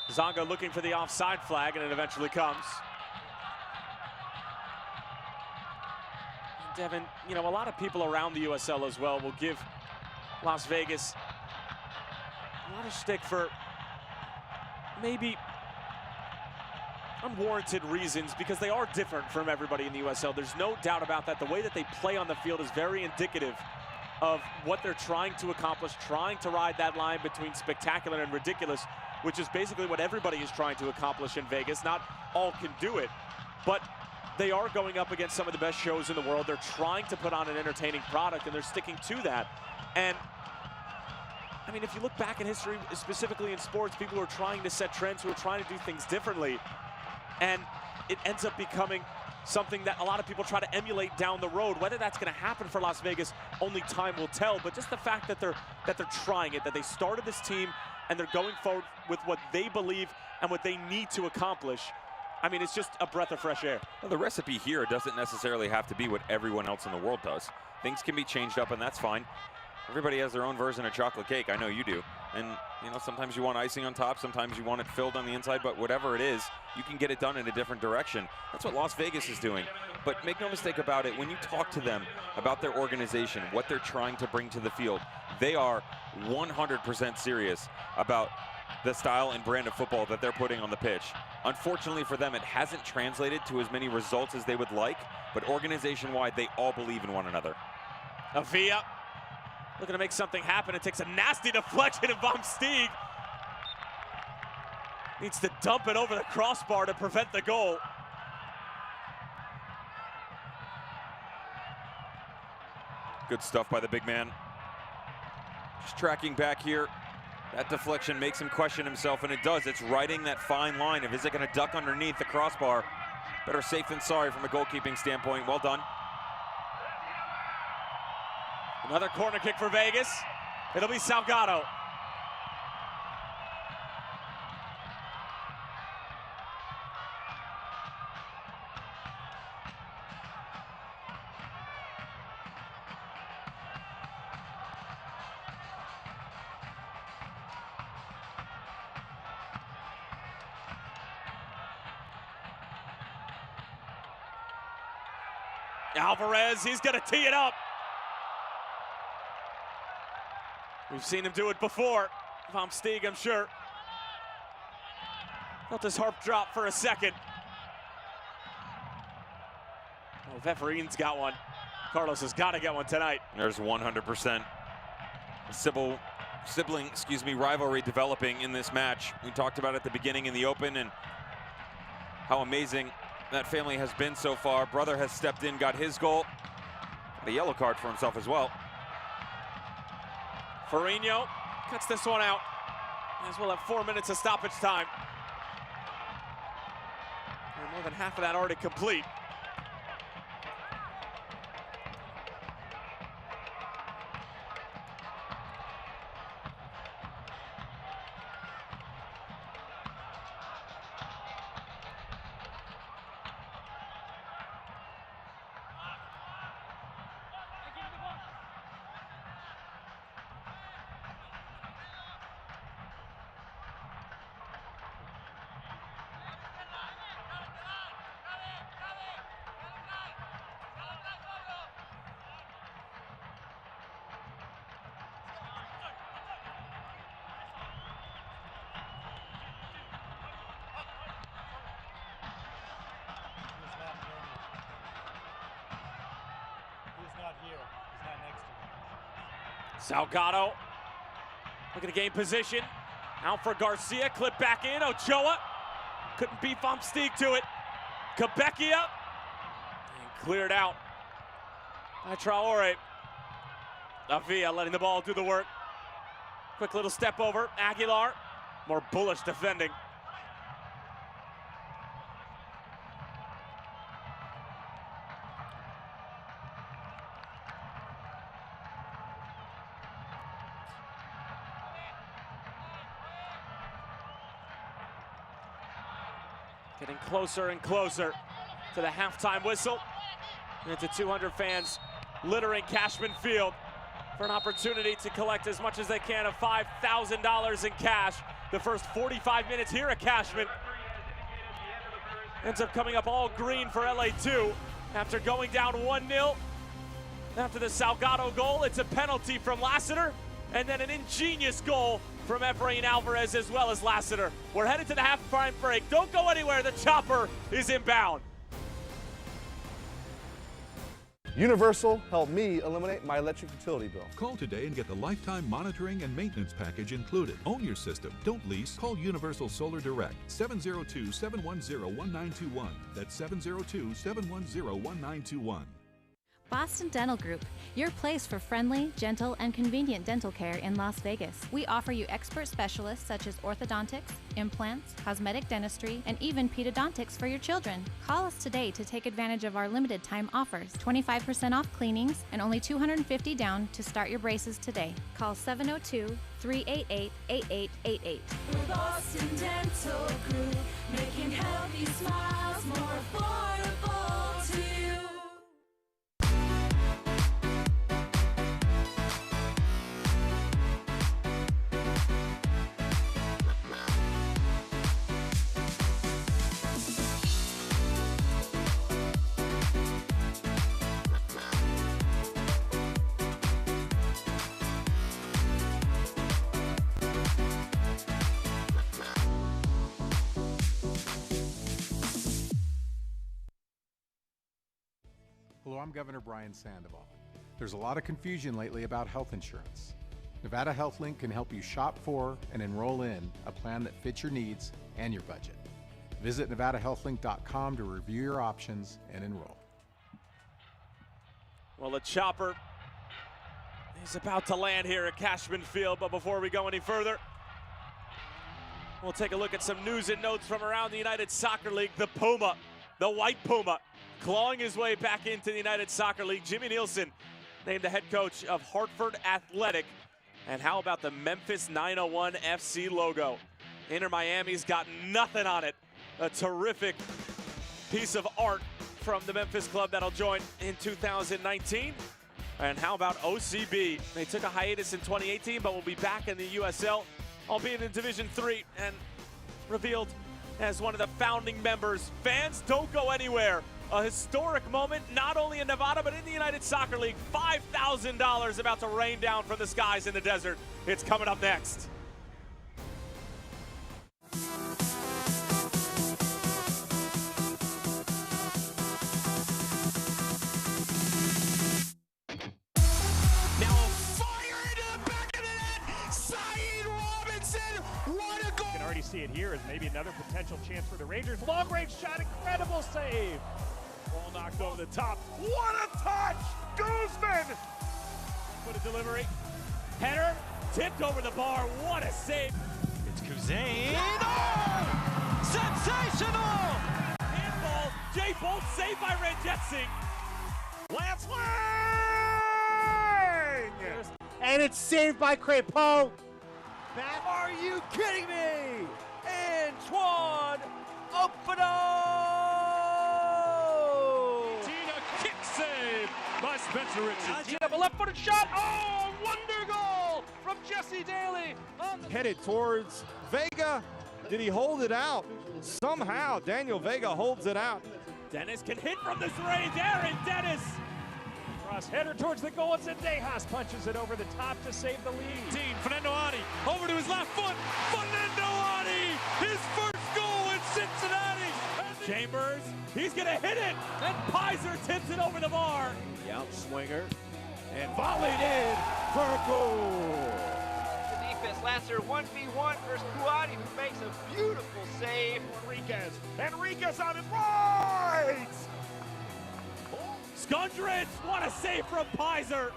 Zonga looking for the offside flag, and it eventually comes. Devin, a lot of people around the USL as well will give Las Vegas a lot of shtick for maybe unwarranted reasons, because they are different from everybody in the USL. There's no doubt about that. The way that they play on the field is very indicative of what they're trying to accomplish, trying to ride that line between spectacular and ridiculous, which is basically what everybody is trying to accomplish in Vegas. Not all can do it, but they are going up against some of the best shows in the world. They're trying to put on an entertaining product, and they're sticking to that. And I mean, if you look back in history, specifically in sports, people are trying to set trends, who are trying to do things differently, and it ends up becoming something that a lot of people try to emulate down the road. Whether that's going to happen for Las Vegas, only time will tell. But just the fact that they're trying it, that they started this team and they're going forward with what they believe and what they need to accomplish, I mean, it's just a breath of fresh air. Well, the recipe here doesn't necessarily have to be what everyone else in the world does. Things can be changed up, and that's fine. Everybody has their own version of chocolate cake. I know you do. And, sometimes you want icing on top, sometimes you want it filled on the inside, but whatever it is, you can get it done in a different direction. That's what Las Vegas is doing. But make no mistake about it, when you talk to them about their organization, what they're trying to bring to the field, they are 100% serious about the style and brand of football that they're putting on the pitch. Unfortunately for them, it hasn't translated to as many results as they would like, but organization-wide, they all believe in one another. Avia looking to make something happen. It takes a nasty deflection, and Vom Steeg needs to dump it over the crossbar to prevent the goal. Good stuff by the big man. Just tracking back here. That deflection makes him question himself, and it does. It's riding that fine line of, is it going to duck underneath the crossbar? Better safe than sorry from a goalkeeping standpoint. Well done. Another corner kick for Vegas. It'll be Salgado. Alvarez, he's gonna tee it up. We've seen him do it before. Vom Steeg, I'm sure. Felt his heart drop for a second. Oh, Veferin's got one. Carlos has got to get one tonight. There's 100% sibling rivalry developing in this match. We talked about it at the beginning in the open and how amazing that family has been so far. Brother has stepped in, got his goal. A yellow card for himself as well. Ferrigno cuts this one out, as we'll have 4 minutes of stoppage time. And more than half of that already complete. Salgado looking to gain position. Out for Garcia, clip back in. Ochoa couldn't beat Van Steeg to it. Cabecchia and cleared out by Traore. Avila letting the ball do the work. Quick little step over. Aguilar, more bullish defending. Getting closer and closer to the halftime whistle. And to 200 fans littering Cashman Field for an opportunity to collect as much as they can of $5,000 in cash. The first 45 minutes here at Cashman ends up coming up all green for LA2 after going down 1-0. After the Salgado goal, it's a penalty from Lassiter, and then an ingenious goal from Efrain Alvarez as well as Lassiter. We're headed to the halftime break. Don't go anywhere. The chopper is inbound. Universal helped me eliminate my electric utility bill. Call today and get the lifetime monitoring and maintenance package included. Own your system. Don't lease. Call Universal Solar Direct. 702-710-1921. That's 702-710-1921. Boston Dental Group, your place for friendly, gentle, and convenient dental care in Las Vegas. We offer you expert specialists such as orthodontics, implants, cosmetic dentistry, and even pedodontics for your children. Call us today to take advantage of our limited time offers. 25% off cleanings and only $250 down to start your braces today. Call 702-388-8888. We're Boston Dental Group, making healthy smiles more affordable to you. Hello, I'm Governor Brian Sandoval. There's a lot of confusion lately about health insurance. Nevada HealthLink can help you shop for and enroll in a plan that fits your needs and your budget. Visit NevadaHealthLink.com to review your options and enroll. Well, the chopper is about to land here at Cashman Field, but before we go any further, we'll take a look at some news and notes from around the United Soccer League. The Puma, the White Puma, clawing his way back into the United Soccer League. Jimmy Nielsen named the head coach of Hartford Athletic. And how about the Memphis 901 FC logo? Inter Miami's got nothing on it. A terrific piece of art from the Memphis club that'll join in 2019. And how about OCB? They took a hiatus in 2018, but will be back in the USL, albeit in Division 3, and revealed as one of the founding members. Fans, don't go anywhere. A historic moment, not only in Nevada, but in the United Soccer League. $5,000 about to rain down from the skies in the desert. It's coming up next. Now a fire into the back of the net. Saeed Robinson, what a goal! You can already see it here as maybe another potential chance for the Rangers. Long range shot, incredible save. Ball knocked over the top. What a touch! Guzman! What a delivery. Header, tipped over the bar. What a save. It's Kuzain. Oh! Sensational! Handball. Jay Bolt saved by Ranjitsingh. Lance Lang! And it's saved by Crepeau. Are you kidding me? Antoine Opado! By Spencer Richards. A left-footed shot. Oh, wonder goal from Jesse Daly. Headed towards Vega. Did he hold it out? Somehow, Daniel Vega holds it out. Dennis can hit from this range. Aaron Dennis. Cross header towards the goal. It's Dejas punches it over the top to save the lead. Fernando Adi over to his left foot. Fernando Adi, his first goal in Cincinnati. Chambers, he's gonna hit it. And Pizer tips it over the bar. Out swinger and volleyed in. Purple. The defense last year 1v1 versus Kuati, who makes a beautiful save. Enriquez on it right! Skundreds, what a save from Pizer.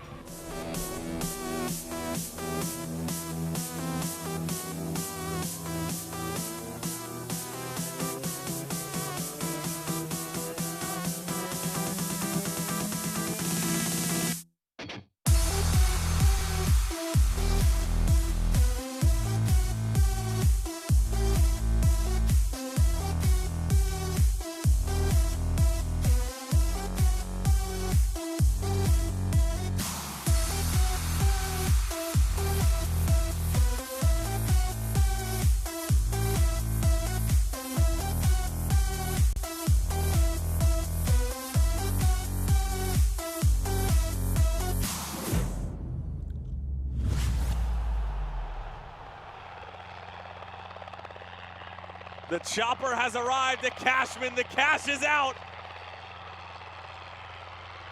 The chopper has arrived at Cashman. The cash is out.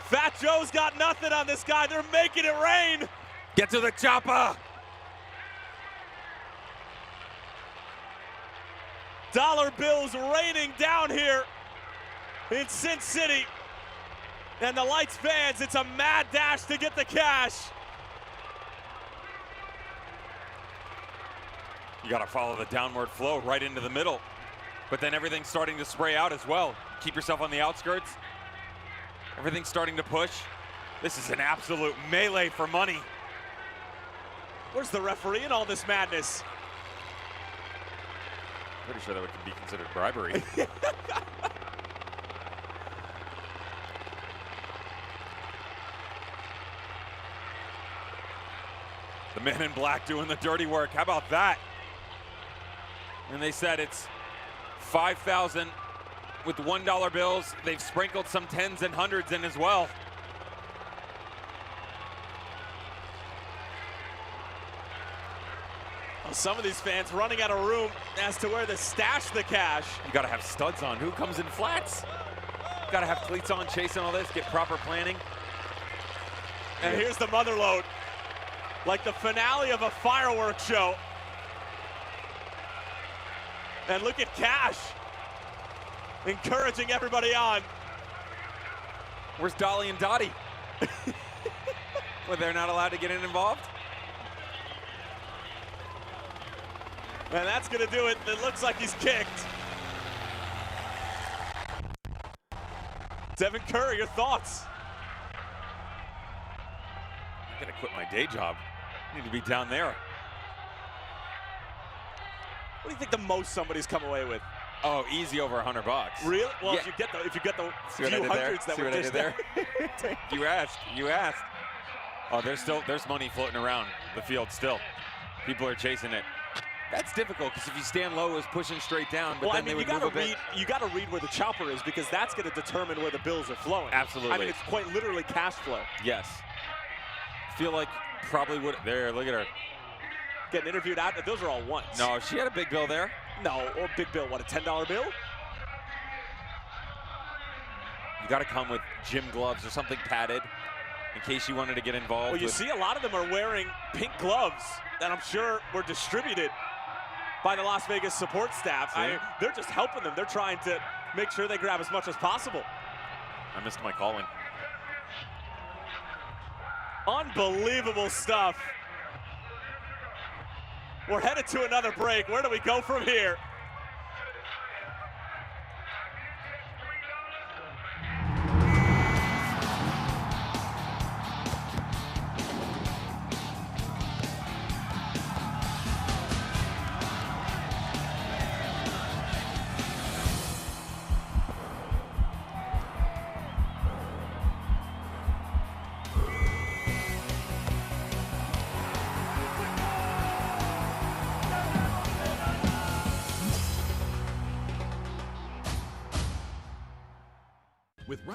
Fat Joe's got nothing on this guy. They're making it rain. Get to the chopper. Dollar bills raining down here in Sin City. And the Lights fans, it's a mad dash to get the cash. You got to follow the downward flow right into the middle. But then everything's starting to spray out as well. Keep yourself on the outskirts. Everything's starting to push. This is an absolute melee for money. Where's the referee in all this madness? Pretty sure that would be considered bribery. The men in black doing the dirty work. How about that? And they said it's 5,000 with $1 bills. They've sprinkled some tens and hundreds in as well. Well, some of these fans running out of room as to where to stash the cash. You gotta have studs on. Who comes in flats? You gotta have cleats on, chasing all this, get proper planning. And here's the mother load. Like the finale of a fireworks show. And look at Cash, encouraging everybody on. Where's Dolly and Dottie? Well, they're not allowed to get involved? And that's gonna do it. It looks like he's kicked. Devin Curry, your thoughts? I'm gonna quit my day job. I need to be down there. What do you think the most somebody's come away with? Oh, easy over $100. Really? Well, yeah. if you get the See few hundreds that See were what I dished did there? out. You asked. Oh, there's money floating around the field still. People are chasing it. That's difficult because if you stand low, it's pushing straight down. But well, then I mean, they would move a bit. you gotta read where the chopper is because that's gonna determine where the bills are flowing. Absolutely. I mean, it's quite literally cash flow. Yes. Feel like probably would. There, look at her. Getting interviewed out. Those are all ones. No, she had a big bill there. No, or big bill. What, a $10 bill? You got to come with gym gloves or something padded in case you wanted to get involved. Well, you see a lot of them are wearing pink gloves that I'm sure were distributed by the Las Vegas support staff. They're just helping them. They're trying to make sure they grab as much as possible. I missed my calling. Unbelievable stuff. We're headed to another break. Where do we go from here?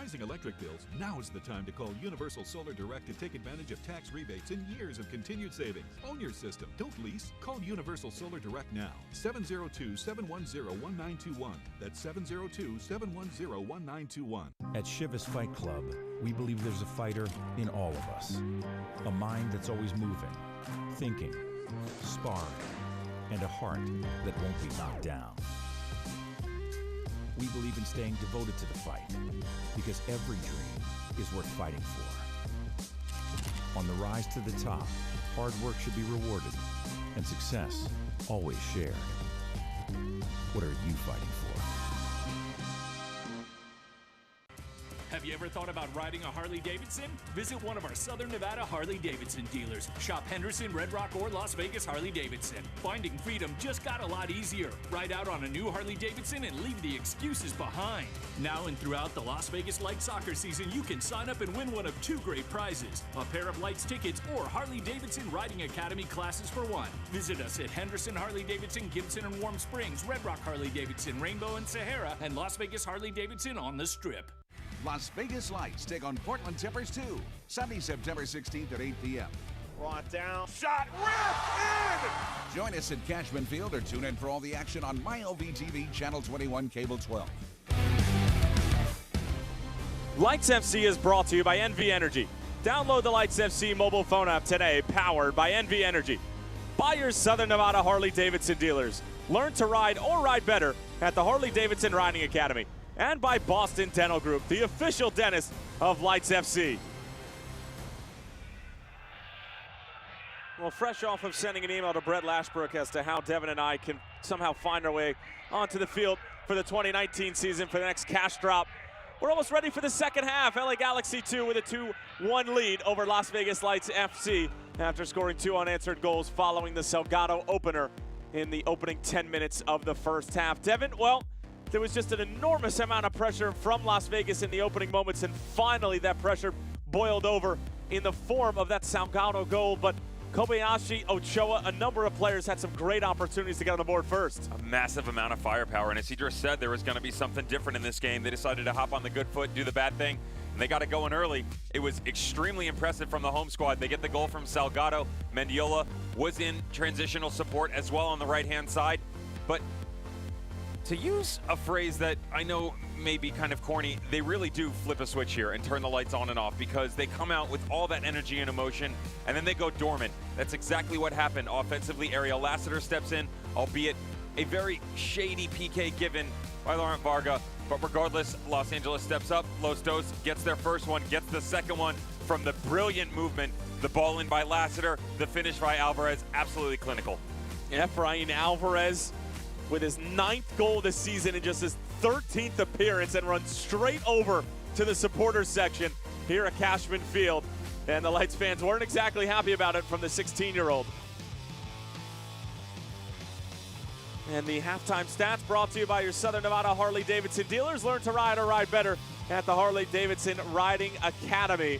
rising electric bills, now's the time to call Universal Solar Direct to take advantage of tax rebates and years of continued savings. Own your system. Don't lease. Call Universal Solar Direct now. 702-710-1921. That's 702-710-1921. At Chivas Fight Club, we believe there's a fighter in all of us. A mind that's always moving, thinking, sparring, and a heart that won't be knocked down. We believe in staying devoted to the fight because every dream is worth fighting for. On the rise to the top, hard work should be rewarded and success always shared. What are you fighting for? Have you ever thought about riding a Harley-Davidson? Visit one of our Southern Nevada Harley-Davidson dealers. Shop Henderson, Red Rock, or Las Vegas Harley-Davidson. Finding freedom just got a lot easier. Ride out on a new Harley-Davidson and leave the excuses behind. Now and throughout the Las Vegas Light Soccer season, you can sign up and win one of 2 great prizes: a pair of Lights tickets or Harley-Davidson Riding Academy classes for 1. Visit us at Henderson Harley-Davidson, Gibson and Warm Springs, Red Rock Harley-Davidson, Rainbow and Sahara, and Las Vegas Harley-Davidson on the Strip. Las Vegas Lights take on Portland Timbers 2, Sunday, September 16th at 8 p.m. Brought down, shot, ripped in! Join us at Cashman Field or tune in for all the action on MyLV-TV, Channel 21, Cable 12. Lights FC is brought to you by NV Energy. Download the Lights FC mobile phone app today, powered by NV Energy. By your Southern Nevada Harley-Davidson dealers. Learn to ride or ride better at the Harley-Davidson Riding Academy. And by Boston Dental Group, the official dentist of Lights FC. Well, fresh off of sending an email to Brett Lashbrook as to how Devin and I can somehow find our way onto the field for the 2019 season for the next cash drop. We're almost ready for the second half. LA Galaxy 2 with a 2-1 lead over Las Vegas Lights FC after scoring 2 unanswered goals following the Salgado opener in the opening 10 minutes of the first half. Devin, well, there was just an enormous amount of pressure from Las Vegas in the opening moments, and finally that pressure boiled over in the form of that Salgado goal. But Kobayashi, Ochoa, a number of players had some great opportunities to get on the board first. A massive amount of firepower, and as Isidro said, there was going to be something different in this game. They decided to hop on the good foot, do the bad thing, and they got it going early. It was extremely impressive from the home squad. They get the goal from Salgado. Mendiola was in transitional support as well on the right-hand side, but to use a phrase that I know may be kind of corny, they really do flip a switch here and turn the lights on and off, because they come out with all that energy and emotion and then they go dormant. That's exactly what happened. Offensively, Ariel Lassiter steps in, albeit a very shady PK given by Laurent Varga. But regardless, Los Angeles steps up. Los Dos gets their first one, gets the second one from the brilliant movement. The ball in by Lassiter, the finish by Alvarez, absolutely clinical. Efrain Alvarez with his 9th goal this season in just his 13th appearance, and runs straight over to the supporters section here at Cashman Field. And the Lights fans weren't exactly happy about it from the 16-year-old. And the halftime stats brought to you by your Southern Nevada Harley-Davidson dealers. Learn to ride or ride better at the Harley-Davidson Riding Academy.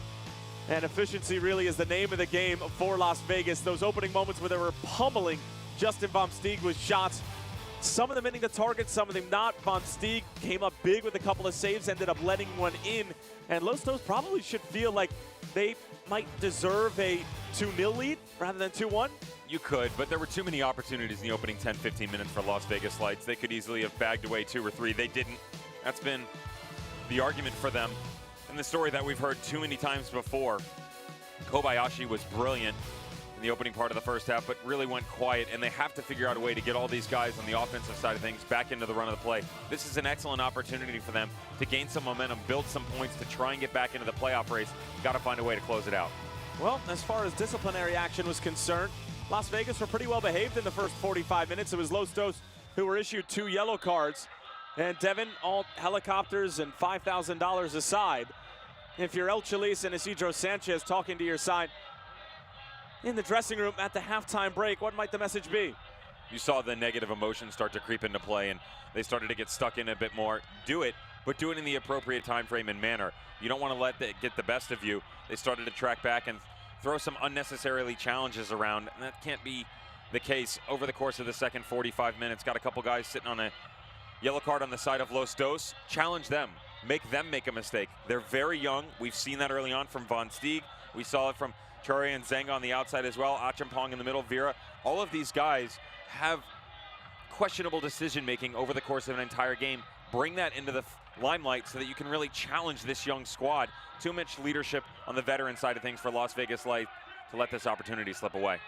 And efficiency really is the name of the game for Las Vegas. Those opening moments where they were pummeling Justin Bomsteeg with shots, some of them hitting the target, some of them not. Bomsteeg came up big with a couple of saves, ended up letting one in. And Los Dos probably should feel like they might deserve a 2-0 lead rather than 2-1. You could, but there were too many opportunities in the opening 10-15 minutes for Las Vegas Lights. They could easily have bagged away 2 or 3. They didn't. That's been the argument for them, and the story that we've heard too many times before. Kobayashi was brilliant in the opening part of the first half, but really went quiet, and they have to figure out a way to get all these guys on the offensive side of things back into the run of the play. This is an excellent opportunity for them to gain some momentum, build some points to try and get back into the playoff race. Got to find a way to close it out. Well, as far as disciplinary action was concerned, Las Vegas were pretty well behaved in the first 45 minutes. It was Los Dos who were issued 2 yellow cards. And Devin, all helicopters and $5,000 aside, if you're El Chalice and Isidro Sanchez talking to your side in the dressing room at the halftime break, what might the message be? You saw the negative emotions start to creep into play, and they started to get stuck in a bit more. Do it, but do it in the appropriate time frame and manner. You don't want to let it get the best of you. They started to track back and throw some unnecessarily challenges around, and that can't be the case over the course of the second 45 minutes. Got a couple guys sitting on a yellow card on the side of Los Dos. Challenge them. make them make a mistake. They're very young. We've seen that early on from Von Steeg. We saw it from Chori and Zenga on the outside as well. Achampong in the middle, Vera. All of these guys have questionable decision-making over the course of an entire game. Bring that into the limelight so that you can really challenge this young squad. Too much leadership on the veteran side of things for Las Vegas Light to let this opportunity slip away.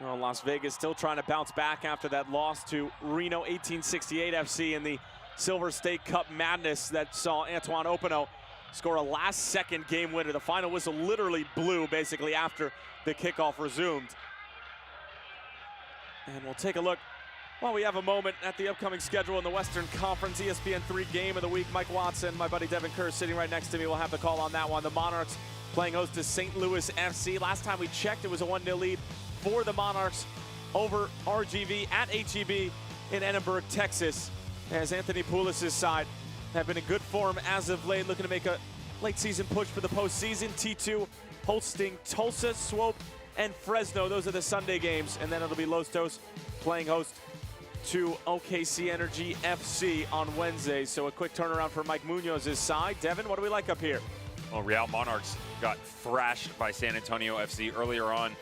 Well, Las Vegas still trying to bounce back after that loss to Reno 1868 FC in the Silver State Cup madness that saw Antoine Opino score a last-second game winner. The final whistle literally blew basically after the kickoff resumed. And we'll take a look while we have a moment at the upcoming schedule in the Western Conference. ESPN3 Game of the Week. Mike Watson, my buddy Devin Kerr sitting right next to me. We'll have the call on that one. The Monarchs playing host to St. Louis FC. Last time we checked, it was a 1-0 lead for the Monarchs over RGV at HEB in Edinburgh, Texas, as Anthony Poulos' side have been in good form as of late, looking to make a late season push for the postseason. T2 hosting Tulsa, Swope, and Fresno. Those are the Sunday games, and then it'll be Los Dos playing host to OKC Energy FC on Wednesday. So a quick turnaround for Mike Munoz's side. Devin, what do we like up here? Well, Real Monarchs got thrashed by San Antonio FC earlier on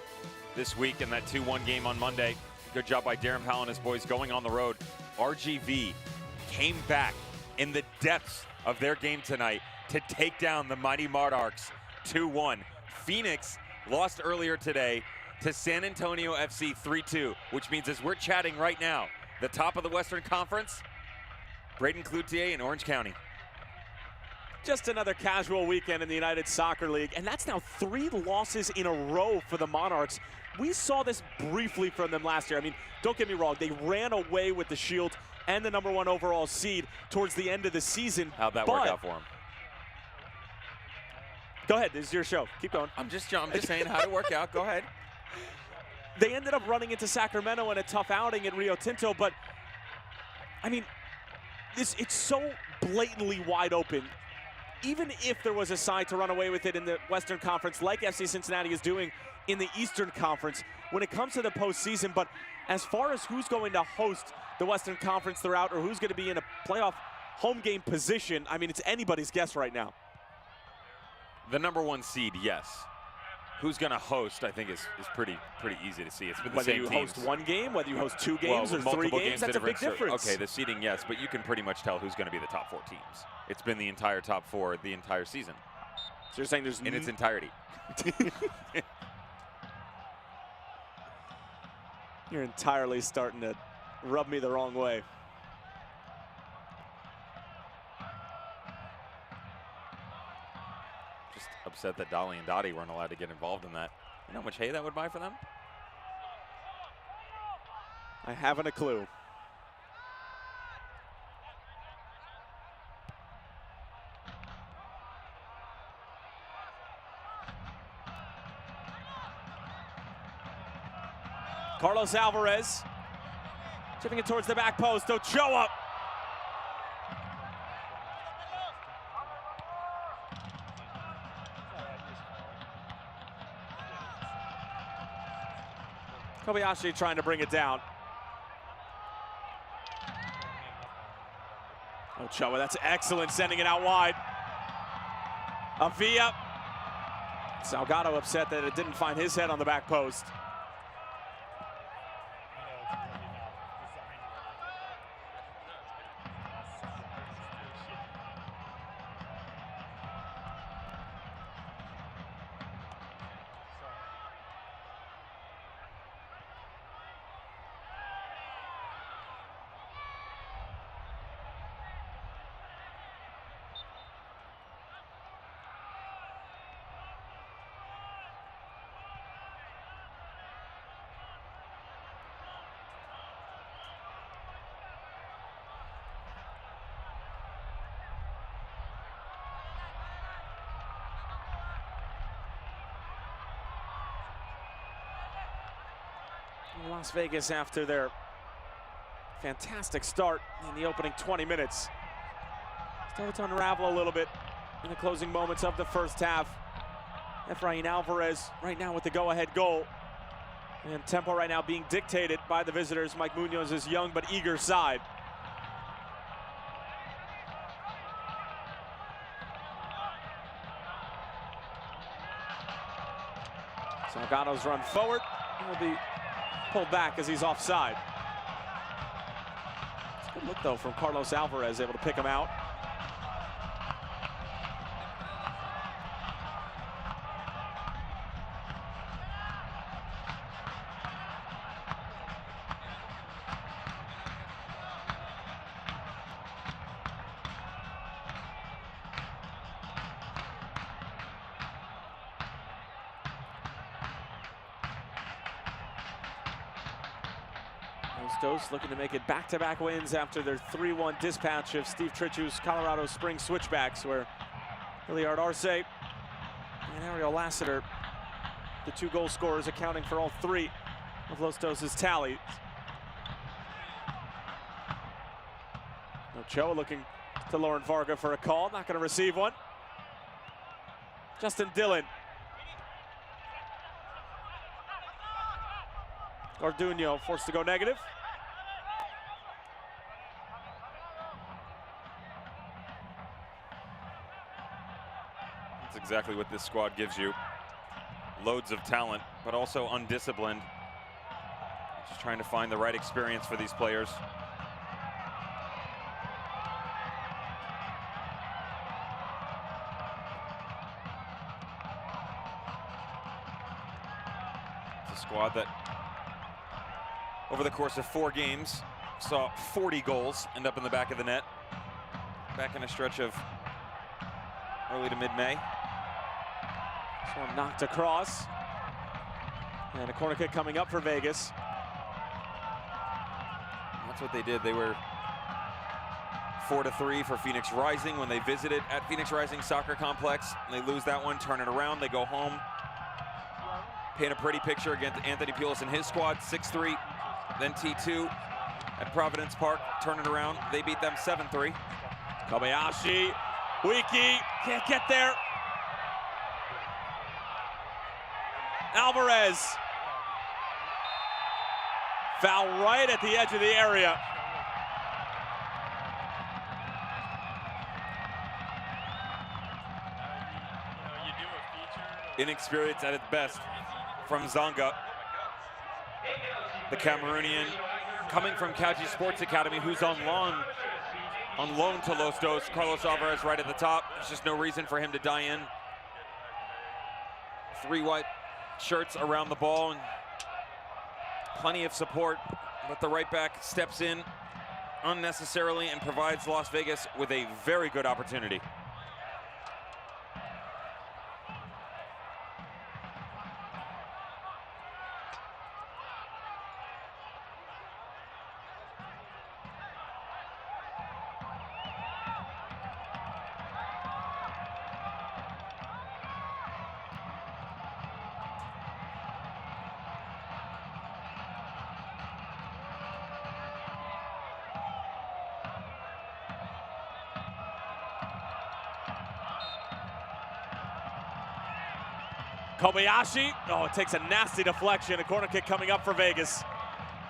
this week in that 2-1 game on Monday. Good job by Darren Powell and his boys going on the road. RGV came back in the depths of their game tonight to take down the mighty Monarchs 2-1. Phoenix lost earlier today to San Antonio FC 3-2, which means as we're chatting right now, the top of the Western Conference, Braden Cloutier in Orange County. Just another casual weekend in the United Soccer League, and that's now 3 losses in a row for the Monarchs. We saw this briefly from them last year. I mean, don't get me wrong, they ran away with the Shield and the #1 overall seed towards the end of the season. How'd that work out for them? Go ahead, this is your show. Keep going. I'm just saying how to work out. Go ahead. They ended up running into Sacramento in a tough outing at Rio Tinto, but I mean, it's so blatantly wide open. Even if there was a side to run away with it in the Western Conference, like FC Cincinnati is doing in the Eastern Conference, when it comes to the postseason, but as far as who's going to host the Western Conference throughout or who's going to be in a playoff home game position, I mean, it's anybody's guess right now. The #1 seed, yes. Who's going to host, I think, is pretty easy to see. It's been the whether same you teams. host 1 game, whether you host 2 games or 3 games, that's a big difference. Okay, the seeding, yes, but you can pretty much tell who's going to be the top 4 teams. It's been the entire top 4 the entire season. So you're saying there's in its entirety. You're entirely starting to rub me the wrong way. Just upset that Dolly and Dottie weren't allowed to get involved in that. You know how much hay that would buy for them? I haven't a clue. Carlos Alvarez chipping it towards the back post. Ochoa. Kobayashi trying to bring it down. Ochoa, that's excellent, sending it out wide. Avila. Salgado upset that it didn't find his head on the back post. Las Vegas, after their fantastic start in the opening 20 minutes, started to unravel a little bit in the closing moments of the first half. Efrain Alvarez right now with the go-ahead goal. And tempo right now being dictated by the visitors. Mike Munoz's young but eager side. Salgato's run forward will be pulled back as he's offside. It's a good look, though, from Carlos Alvarez, able to pick him out. Lostos looking to make it back-to-back wins after their 3-1 dispatch of Steve Tritchew's Colorado Springs Switchbacks, where Hilliard Arce and Ariel Lassiter, the 2 goal scorers, accounting for all 3 of Lostos' tallies. Ochoa looking to Lauren Varga for a call, not going to receive one. Justin Dillon. Garduño forced to go negative. That's exactly what this squad gives you. Loads of talent, but also undisciplined. Just trying to find the right experience for these players. It's a squad that, over the course of 4 games, saw 40 goals end up in the back of the net. Back in a stretch of early to mid-May. This one knocked across. And a corner kick coming up for Vegas. That's what they did. They were 4-3 for Phoenix Rising when they visited at Phoenix Rising Soccer Complex. And they lose that one, turn it around, they go home. Paint a pretty picture against Anthony Pulis and his squad, 6-3. Then T2 at Providence Park, turn it around. They beat them 7-3. Kobayashi, Wiki, can't get there. Alvarez. Foul right at the edge of the area. Inexperienced at its best from Zonga. The Cameroonian coming from Kaji Sports Academy, who's on loan to Lostos. Carlos Alvarez right at the top. There's just no reason for him to die in. 3 white shirts around the ball and plenty of support, but the right back steps in unnecessarily and provides Las Vegas with a very good opportunity. Kobayashi, oh, it takes a nasty deflection. A corner kick coming up for Vegas.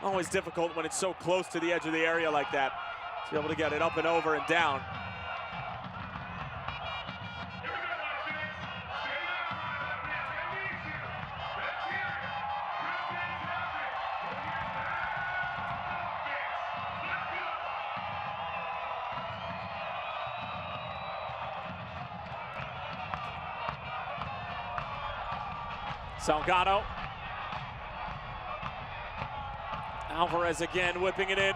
Always difficult when it's so close to the edge of the area like that, to be able to get it up and over and down. Salgado. Alvarez again whipping it in.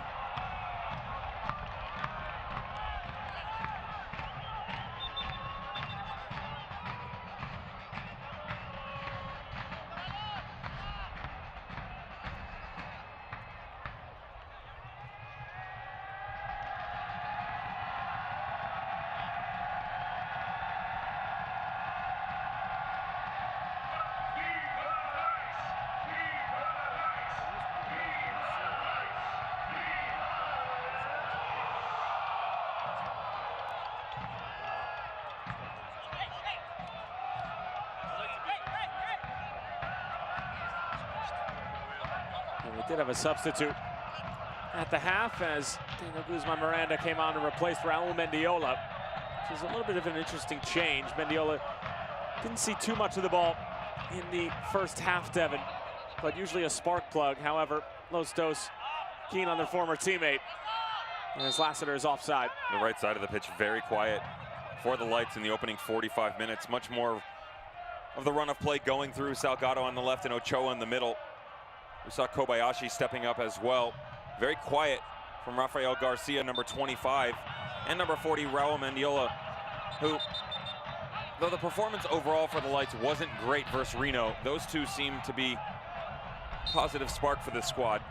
We did have a substitute at the half as Daniel Guzman Miranda came on and replaced Raul Mendiola, which is a little bit of an interesting change. Mendiola didn't see too much of the ball in the first half, Devin, but usually a spark plug. However, Los Dos keen on their former teammate, as Lassiter is offside. The right side of the pitch very quiet for the Lights in the opening 45 minutes. Much more of the run of play going through Salgado on the left and Ochoa in the middle. We saw Kobayashi stepping up as well. Very quiet from Rafael Garcia, number 25, and number 40, Raul Mendiola, who, though the performance overall for the Lights wasn't great versus Reno, those two seem to be positive spark for this squad.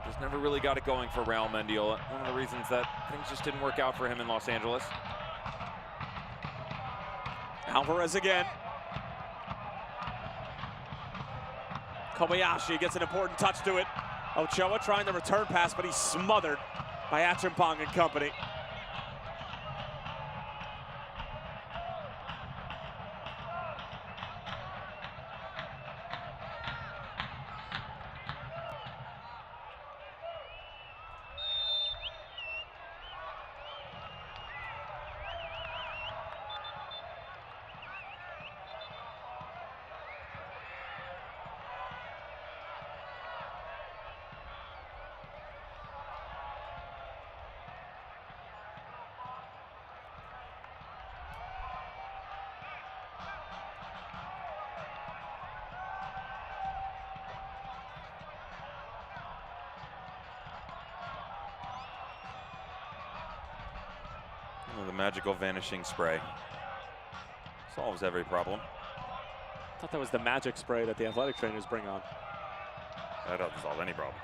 Just never really got it going for Raul Mendiola. One of the reasons that things just didn't work out for him in Los Angeles. Alvarez again. Kobayashi gets an important touch to it. Ochoa trying the return pass, but he's smothered by Achimpong and company. Oh, the magical vanishing spray solves every problem. I thought that was the magic spray that the athletic trainers bring on. That doesn't solve any problem.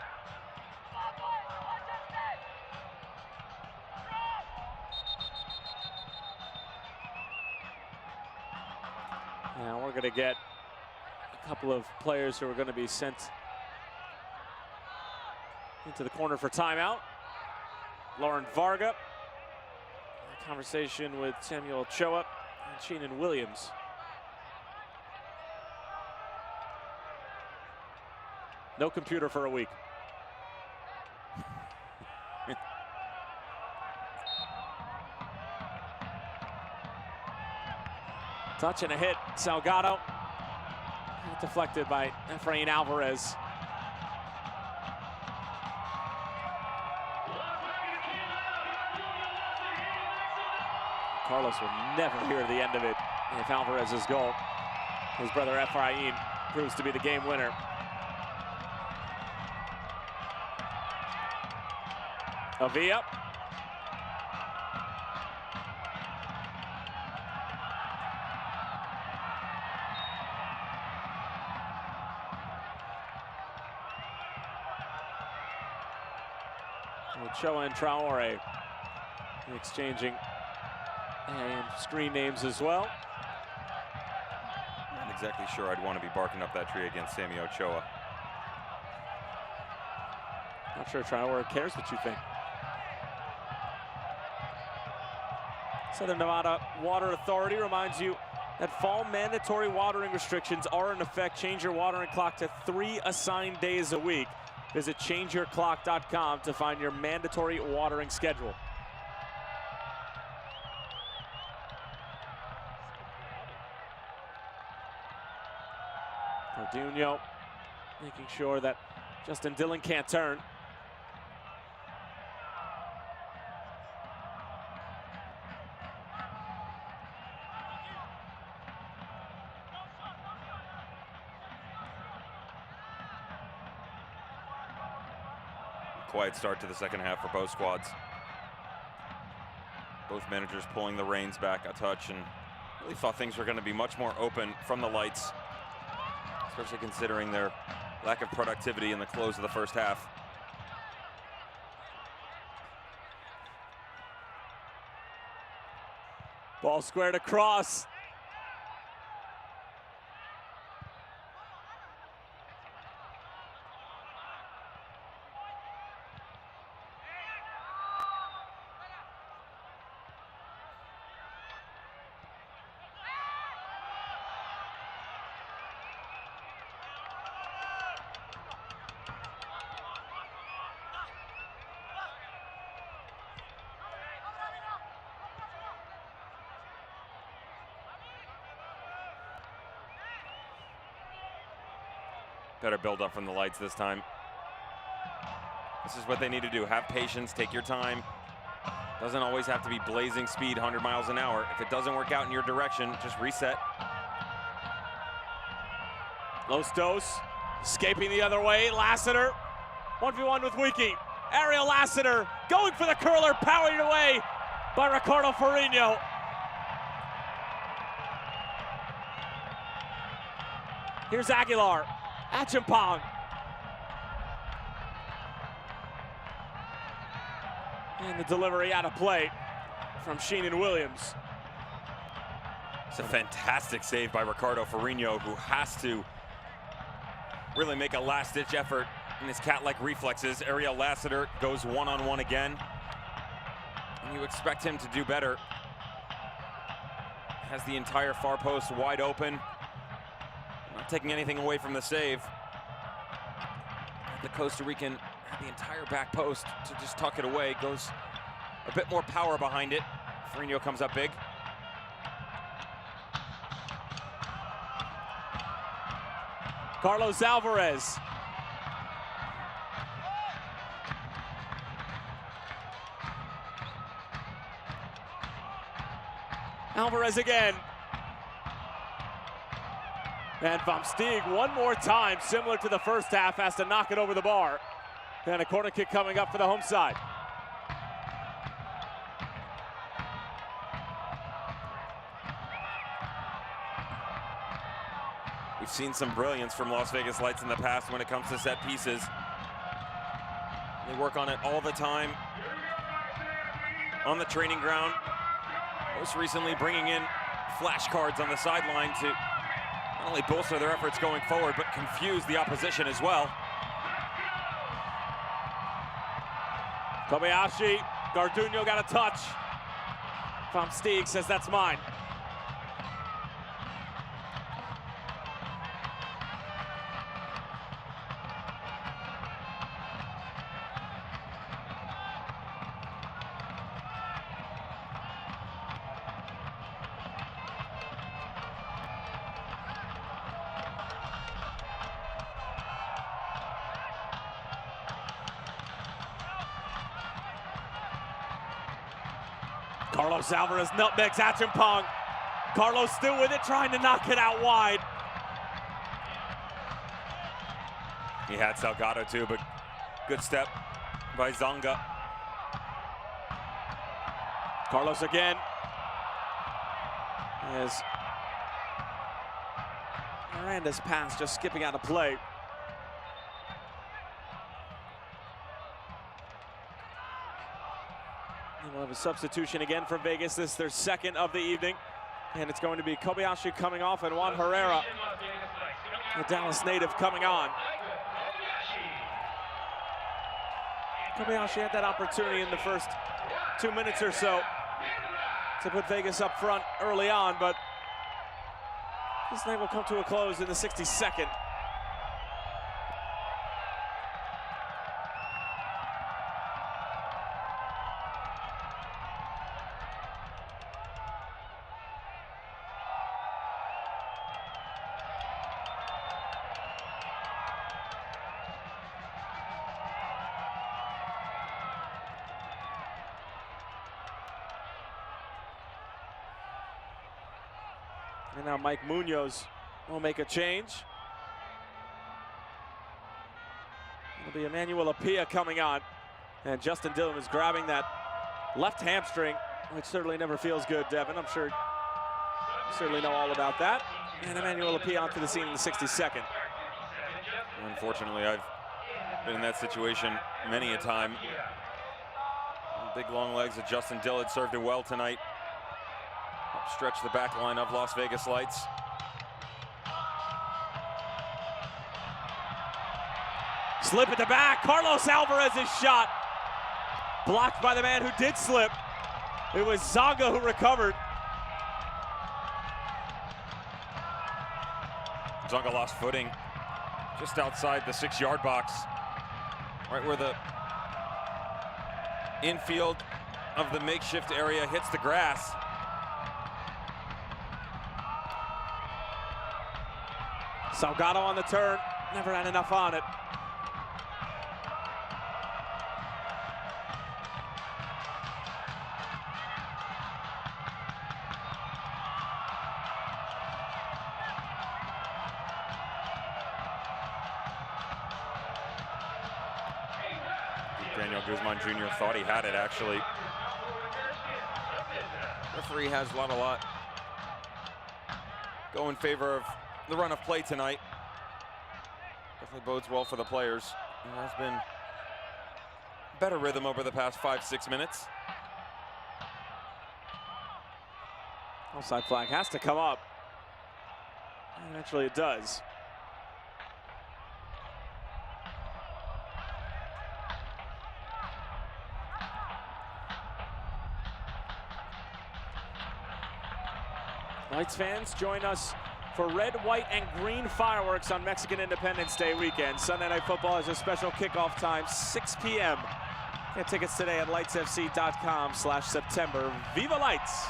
Now we're going to get a couple of players who are going to be sent into the corner for timeout. Lauren Varga. Conversation with Samuel Ochoa and Sheenan Williams. No computer for a week. Touch and a hit, Salgado. Deflected by Efrain Alvarez. Carlos will never hear the end of it if Alvarez's goal. His brother Efrain proves to be the game winner. Avila. Ochoa and Traore exchanging and screen names as well. Not exactly sure I'd want to be barking up that tree against Sammy Ochoa. Not sure Traore cares what you think. Southern Nevada Water Authority reminds you that fall mandatory watering restrictions are in effect. Change your watering clock to 3 assigned days a week. Visit changeyourclock.com to find your mandatory watering schedule. Orduño making sure that Justin Dillon can't turn. Quiet start to the second half for both squads. Both managers pulling the reins back a touch, and really thought things were going to be much more open from the Lights, especially considering their lack of productivity in the close of the first half. Ball squared across. Better build up from the lights this time. This is what they need to do. Have patience, take your time. Doesn't always have to be blazing speed, 100 miles an hour. If it doesn't work out in your direction, just reset. Los Dos escaping the other way. Lassiter, 1v1 with Wiki. Ariel Lassiter going for the curler, powered away by Ricardo Ferrigno. Here's Aguilar, Achimpong. And the delivery out of play from Sheenan Williams. It's a fantastic save by Ricardo Ferrigno, who has to really make a last-ditch effort in his cat-like reflexes. Ariel Lassiter goes one-on-one again. And you expect him to do better. Has the entire far post wide open. Not taking anything away from the save. The Costa Rican had the entire back post to just tuck it away. Goes a bit more power behind it. Ferrigno comes up big. Carlos Alvarez. Alvarez again. And Van Steeg one more time, similar to the first half, has to knock it over the bar. And a corner kick coming up for the home side. We've seen some brilliance from Las Vegas Lights in the past when it comes to set pieces. They work on it all the time on the training ground. Most recently bringing in flashcards on the sideline to not only bolster their efforts going forward, but confuse the opposition as well. Kobayashi, Garduno got a touch. Van Steeg says that's mine. Carlos Alvarez nutmegs Achimpong. Carlos still with it, trying to knock it out wide. He had Salgado too, but good step by Zonga. Carlos again. As Miranda's pass just skipping out of play. We'll have a substitution again for Vegas. This is their second of the evening. And it's going to be Kobayashi coming off and Juan Herrera, the Dallas native, coming on. Kobayashi had that opportunity in the first 2 minutes or so to put Vegas up front early on, but this night will come to a close in the 62nd. And now Mike Munoz will make a change. It'll be Emmanuel Apia coming on. And Justin Dillon is grabbing that left hamstring, which certainly never feels good, Devin. I'm sure you certainly know all about that. And Emmanuel Apia onto the scene in the 62nd. Unfortunately, I've been in that situation many a time. Big long legs of Justin Dillon served it well tonight. Stretch the back line of Las Vegas Lights. Slip at the back. Carlos Alvarez's shot blocked by the man who did slip. It was Zonga who recovered. Zonga lost footing just outside the 6-yard box, right where the infield of the makeshift area hits the grass. Salgado on the turn. never had enough on it. Daniel Guzman Jr. thought he had it, actually. Referee has a lot go in favor of the run of play tonight. Definitely bodes well for the players. There has been better rhythm over the past 5-6 minutes. Offside flag has to come up. And actually it does. Knights fans, join us for red, white, and green fireworks on Mexican Independence Day weekend. Sunday Night Football has a special kickoff time, 6 p.m. Get tickets today at lightsfc.com/September. Viva Lights!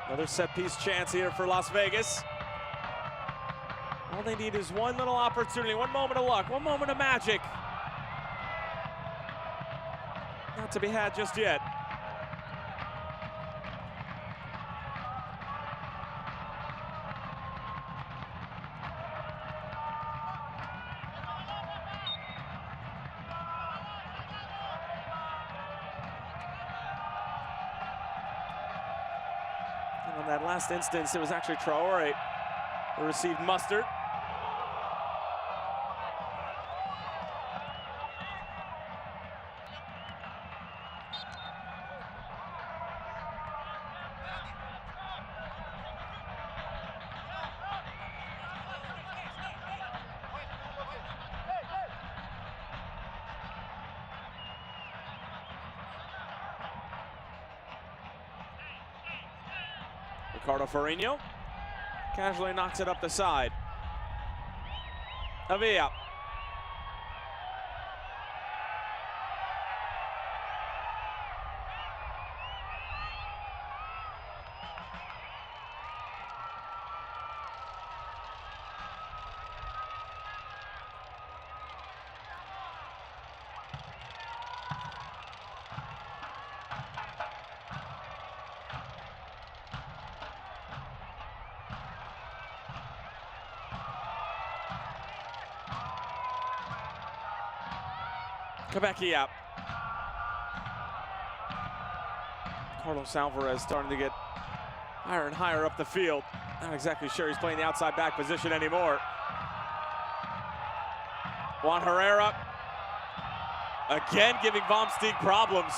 Another set-piece chance here for Las Vegas. All they need is one little opportunity, one moment of luck, one moment of magic. Not to be had just yet. In that last instance, it was actually Traore who received mustard. Ricardo Farinho casually knocks it up the side. Avila. Quebecia. Carlos Alvarez starting to get higher and higher up the field. Not exactly sure he's playing the outside back position anymore. Juan Herrera again giving Vomsteeg problems.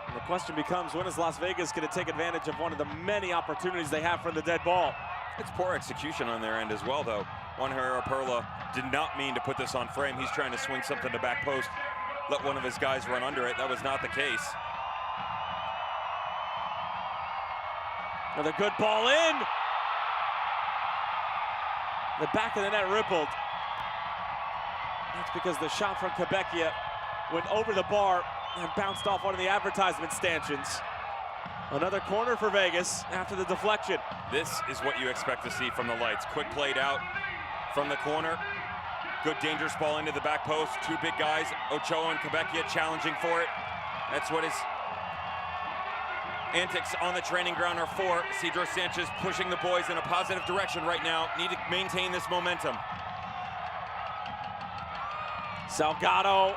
And the question becomes, when is Las Vegas going to take advantage of one of the many opportunities they have for the dead ball? It's poor execution on their end as well, though. Juan Herrera Perla did not mean to put this on frame. He's trying to swing something to back post, let one of his guys run under it. That was not the case. Another good ball in. The back of the net rippled. That's because the shot from Quebecia went over the bar and bounced off one of the advertisement stanchions. Another corner for Vegas after the deflection. This is what you expect to see from the Lights. Quick played out from the corner. Good dangerous ball into the back post. Two big guys, Ochoa and Quebecia, challenging for it. That's what his antics on the training ground are for. Isidro Sanchez pushing the boys in a positive direction right now. Need to maintain this momentum. Salgado.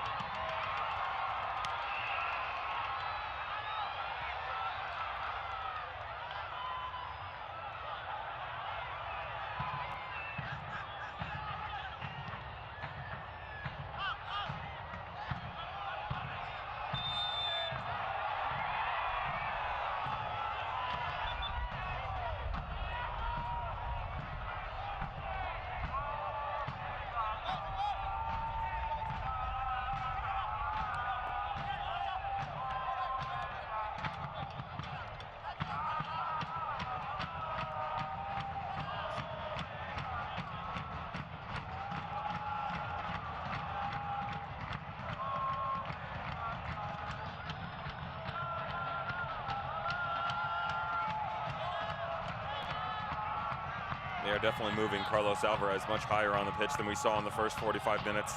They are definitely moving Carlos Alvarez much higher on the pitch than we saw in the first 45 minutes.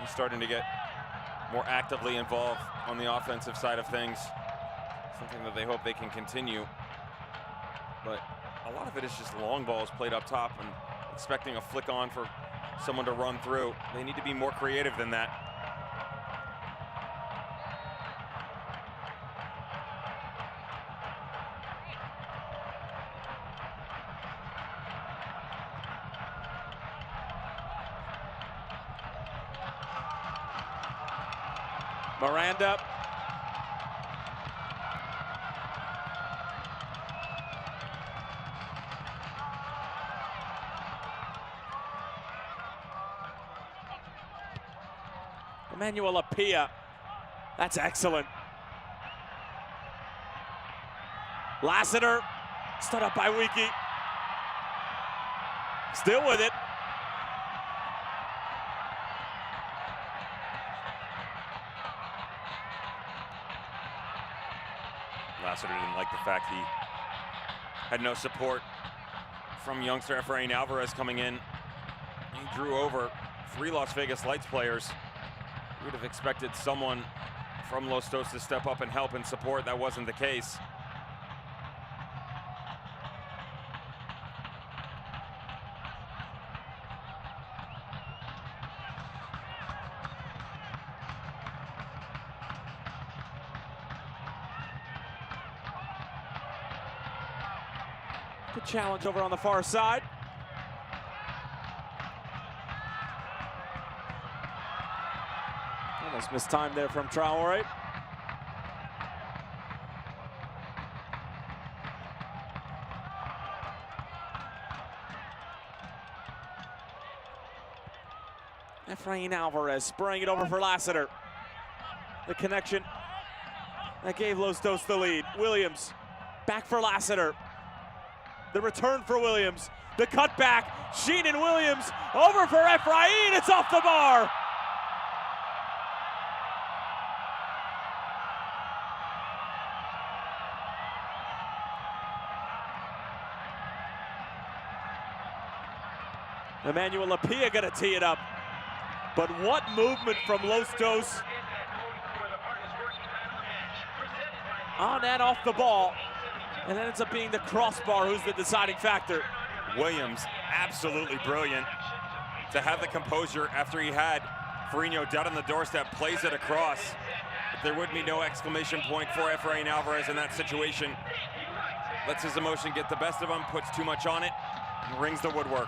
He's starting to get more actively involved on the offensive side of things, something that they hope they can continue. But a lot of it is just long balls played up top and expecting a flick on for someone to run through. They need to be more creative than that. Miranda. Emmanuel Apia. That's excellent. Lassiter. Stood up by Wiki. Still with it. Lassiter didn't like the fact he had no support from youngster Efrain Alvarez coming in. He drew over 3 Las Vegas Lights players. We would have expected someone from Los Dos to step up and help and support. That wasn't the case. Good challenge over on the far side. Almost missed time there from Traore. Efrain Alvarez spraying it over for Lassiter. The connection that gave Los Dos the lead. Williams back for Lassiter. The return for Williams. The cutback. Sheen and Williams over for Efrain. It's off the bar. Emmanuel Apia gonna tee it up. But what movement from Los Dos on and off the ball. And that ends up being the crossbar who's the deciding factor. Williams, absolutely brilliant to have the composure after he had Ferrino dead on the doorstep, plays it across. But there would be no exclamation point for Efrain Alvarez in that situation. Lets his emotion get the best of him, puts too much on it, and rings the woodwork.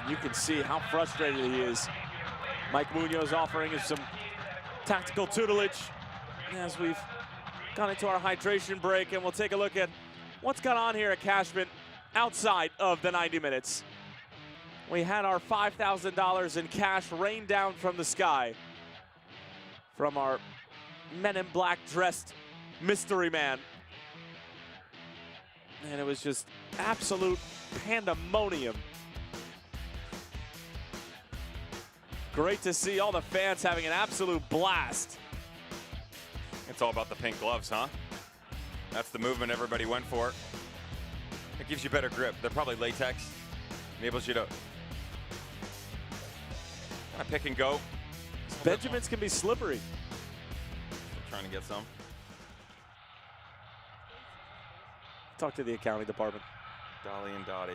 And you can see how frustrated he is. Mike Munoz offering him some tactical tutelage as we've gone into our hydration break, and we'll take a look at what's gone on here at Cashman outside of the 90 minutes. We had our $5,000 in cash rain down from the sky from our Men in Black dressed mystery man. And it was just absolute pandemonium. Great to see all the fans having an absolute blast. It's all about the pink gloves, huh? That's the movement everybody went for. It gives you better grip. They're probably latex. Enables you to kind of pick and go. Benjamins can be slippery. Still trying to get some. Talk to the accounting department. Dolly and Dottie.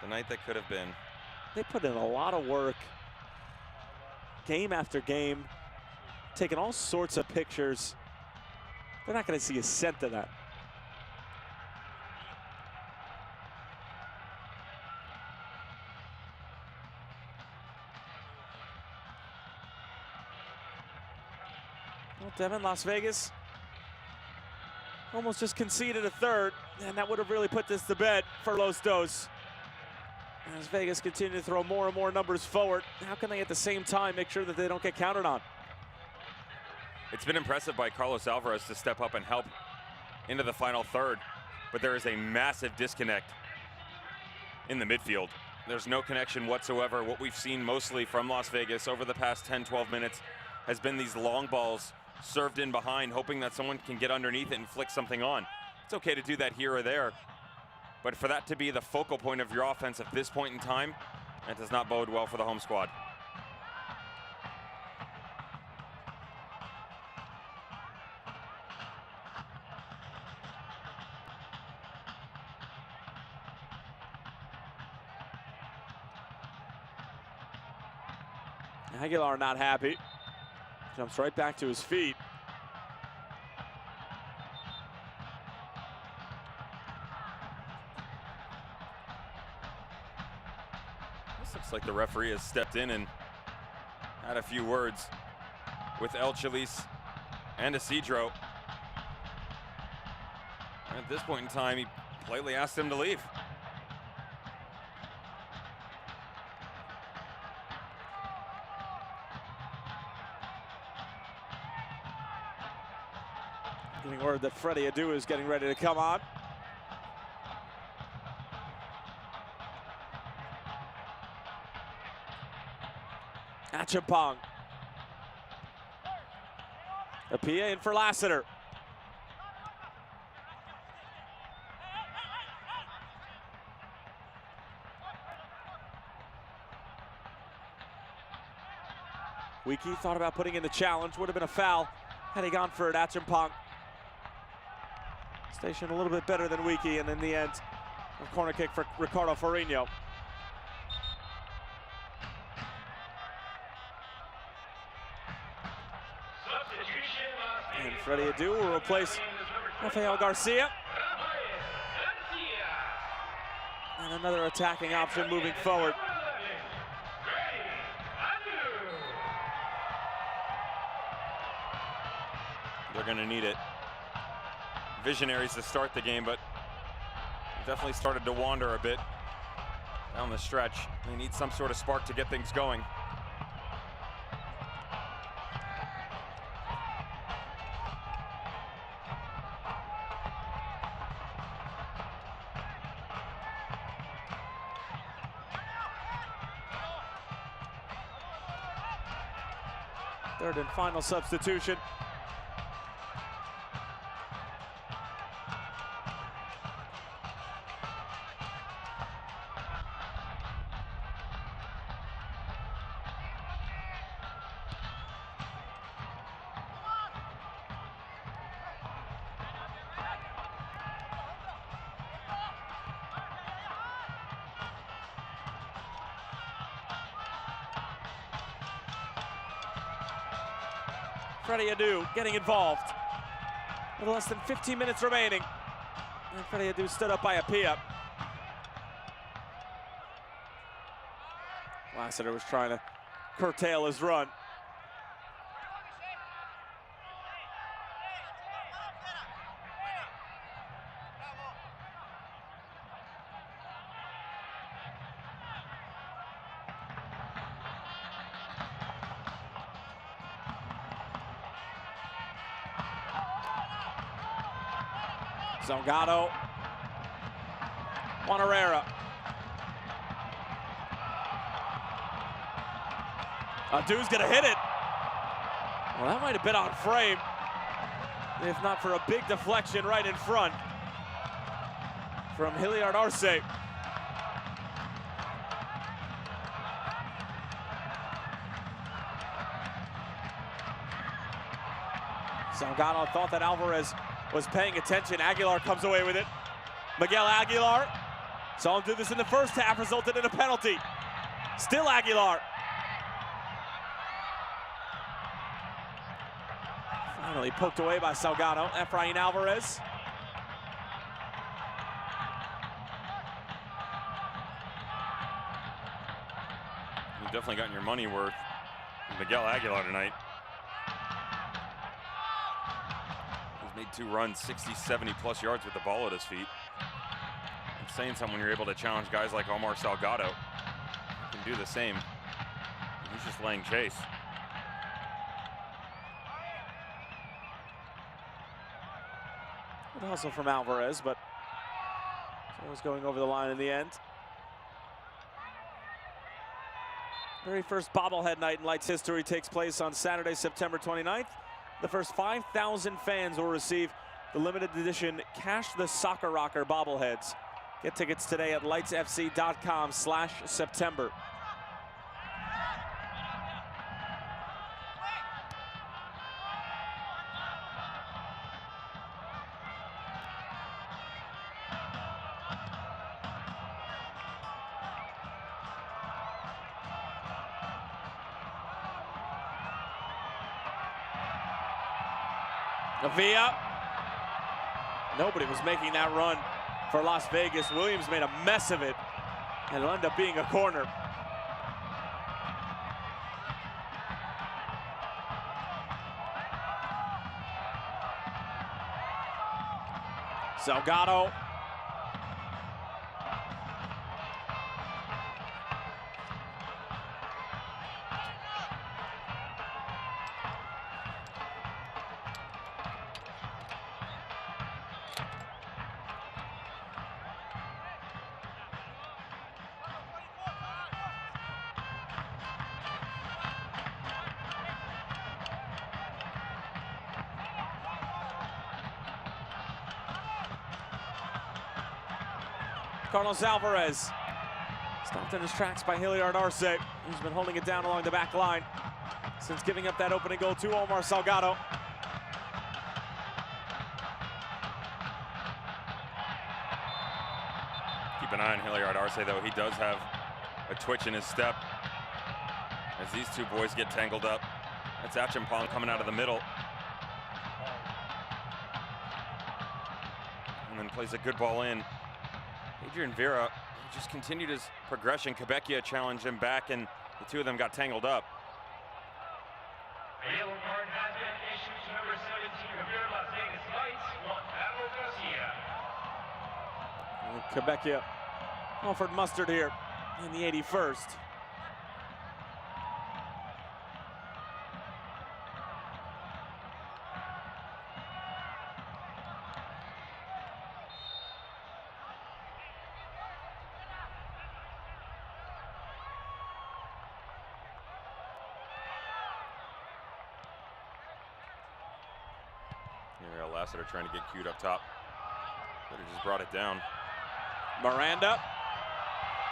The night that could have been. They put in a lot of work, game after game, taking all sorts of pictures. They're not going to see a cent of that. Well, Devin, Las Vegas almost just conceded a third, and that would have really put this to bed for Los Dos. As Vegas continue to throw more and more numbers forward, how can they at the same time make sure that they don't get counted on? It's been impressive by Carlos Alvarez to step up and help into the final third, but there is a massive disconnect in the midfield. There's no connection whatsoever. What we've seen mostly from Las Vegas over the past 10, 12 minutes has been these long balls served in behind, hoping that someone can get underneath it and flick something on. It's okay to do that here or there, but for that to be the focal point of your offense at this point in time, that does not bode well for the home squad. Aguilar not happy. Jumps right back to his feet. This looks like the referee has stepped in and had a few words with El Chalice and Isidro. And at this point in time, he politely asked him to leave. Getting word that Freddie Adu is getting ready to come on. Achampong. Apia in for Lassiter. Wiki thought about putting in the challenge. Would have been a foul had he gone for it. Achampong. Station a little bit better than Wiki, and in the end, a corner kick for Ricardo Forino. And Freddie Adu will replace Rafael Garcia. And another attacking option moving forward. They're going to need it. Visionaries to start the game, but definitely started to wander a bit down the stretch. They need some sort of spark to get things going. Third and final substitution. Freddie Adu getting involved. With less than 15 minutes remaining. And Freddie Adu stood up by Apia. Lassiter was trying to curtail his run. Salgado, Juan Herrera. Adu's gonna hit it. Well, that might have been on frame, if not for a big deflection right in front from Hilliard Arce. Salgado thought that Alvarez was paying attention. Aguilar comes away with it. Miguel Aguilar saw him do this in the first half, resulted in a penalty. Still Aguilar. Finally poked away by Salgado. Efrain Alvarez. You've definitely gotten your money worth with Miguel Aguilar tonight. Made 2 runs, 60, 70 plus yards with the ball at his feet. It's saying something when you're able to challenge guys like Omar Salgado. You can do the same. He's just laying chase. Good hustle from Alvarez, but it was going over the line in the end. Very first bobblehead night in Lights history takes place on Saturday, September 29th. The first 5,000 fans will receive the limited edition Cash the Soccer Rocker bobbleheads. Get tickets today at lightsfc.com/September. Avia. Nobody was making that run for Las Vegas. Williams made a mess of it, and it'll end up being a corner. Salgado. Carlos Alvarez stopped in his tracks by Hilliard Arce, who's been holding it down along the back line since giving up that opening goal to Omar Salgado. Keep an eye on Hilliard Arce, though. He does have a twitch in his step as these two boys get tangled up. That's Achimpong coming out of the middle. And then plays a good ball in. Adrian Vera just continued his progression. Quebecia challenged him back, and the two of them got tangled up. A yellow card has been issued to number 17 of your Las Vegas Lights, Juan Carlos Garcia. Quebecia offered mustard here in the 81st. Lassiter trying to get queued up top. Could have just brought it down. Miranda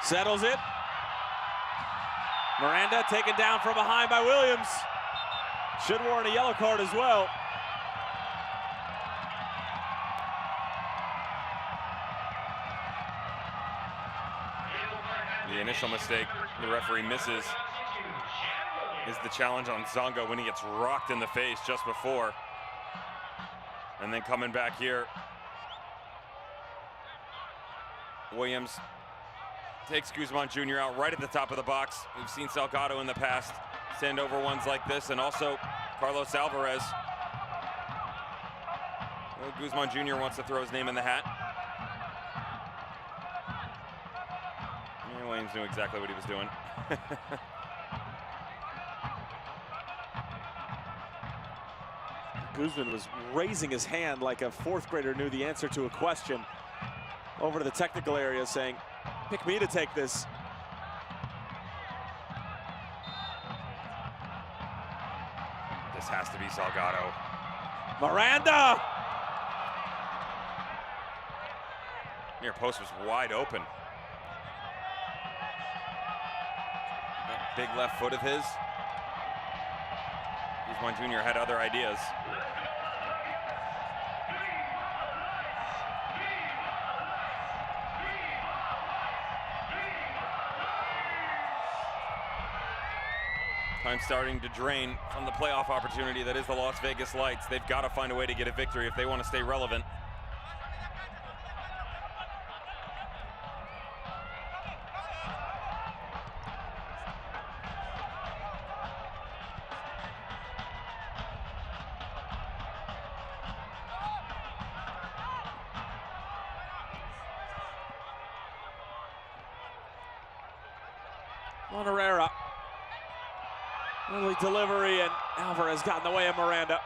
settles it. Miranda taken down from behind by Williams. Should warrant a yellow card as well. The initial mistake the referee misses is the challenge on Zongo when he gets rocked in the face just before. And then coming back here, Williams takes Guzman Jr. out right at the top of the box. We've seen Salgado in the past send over ones like this, and also Carlos Alvarez. Well, Guzman Jr. wants to throw his name in the hat. Yeah, Williams knew exactly what he was doing. Guzman was raising his hand like a fourth grader knew the answer to a question over to the technical area, saying, pick me to take this. This has to be Salgado. Miranda! Near post was wide open. That big left foot of his. Guzman Jr. had other ideas. Time starting to drain from the playoff opportunity that is the Las Vegas Lights. They've got to find a way to get a victory if they want to stay relevant. Herrera. Early delivery, and Alvarez got in the way of Miranda.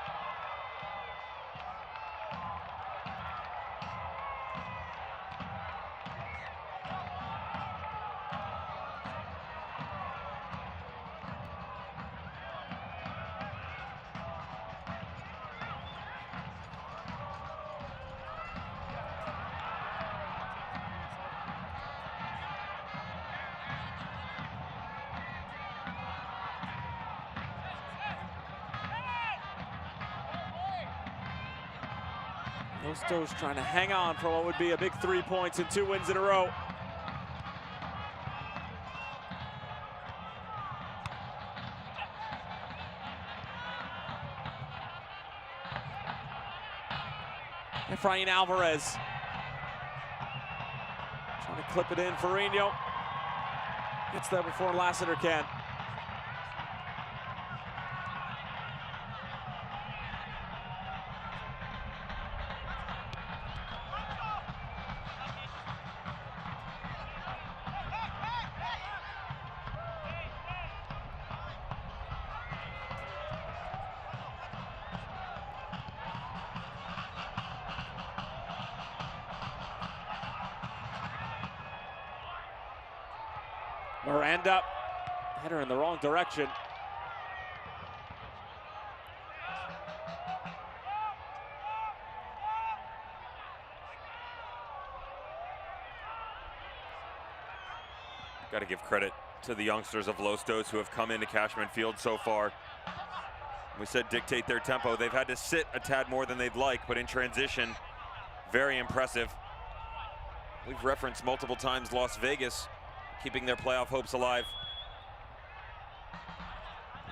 Lostos trying to hang on for what would be a big 3 points and 2 wins in a row. Efrain Alvarez trying to clip it in. Ferrigno gets there before Lassiter can. Miranda, header in the wrong direction. Got to give credit to the youngsters of Lostos who have come into Cashman Field so far. We said dictate their tempo. They've had to sit a tad more than they'd like, but in transition, very impressive. We've referenced multiple times Las Vegas keeping their playoff hopes alive.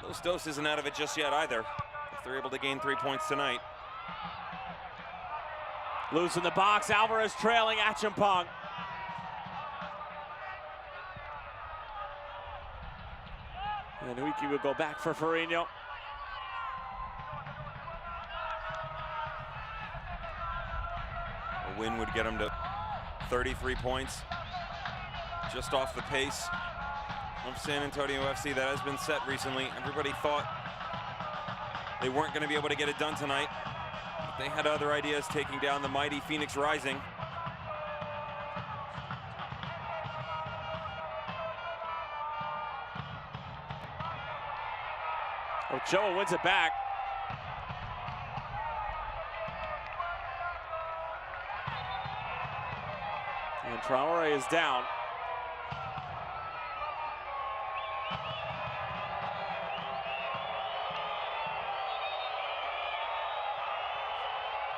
Lostos isn't out of it just yet either, if they're able to gain 3 points tonight. Loose in the box, Alvarez trailing Achampong. And Uiki would go back for Ferrigno. A win would get them to 33 points. Just off the pace of San Antonio FC that has been set recently. Everybody thought they weren't going to be able to get it done tonight. But they had other ideas, taking down the mighty Phoenix Rising. Ochoa wins it back. And Traore is down.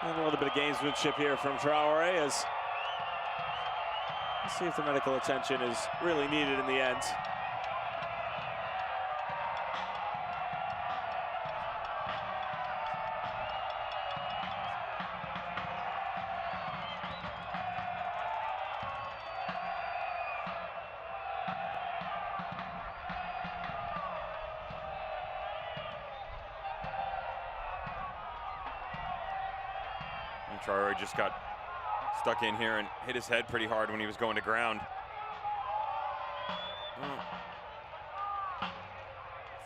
And a little bit of gamesmanship here from Traore as let's see if the medical attention is really needed in the end. Traore just got stuck in here and hit his head pretty hard when he was going to ground.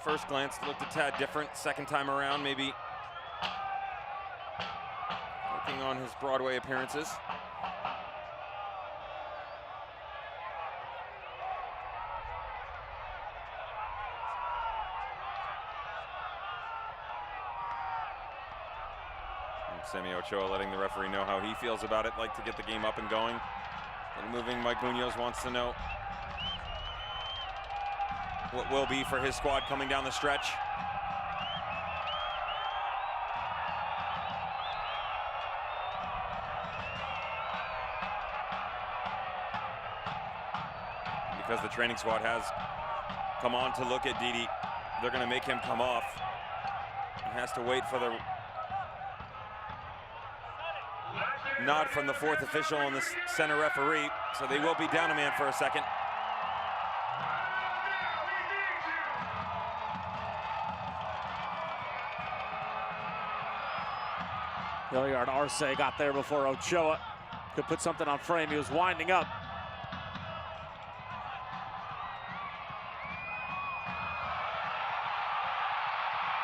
First glance looked a tad different. Second time around, maybe working on his Broadway appearances. Semi Ochoa letting the referee know how he feels about it, like to get the game up and going. And moving, Mike Munoz wants to know what will be for his squad coming down the stretch. Because the training squad has come on to look at Didi, they're going to make him come off. He has to wait for the nod from the fourth official and the center referee, so they will be down a man for a second. Hilliard Arce got there before Ochoa could put something on frame. He was winding up.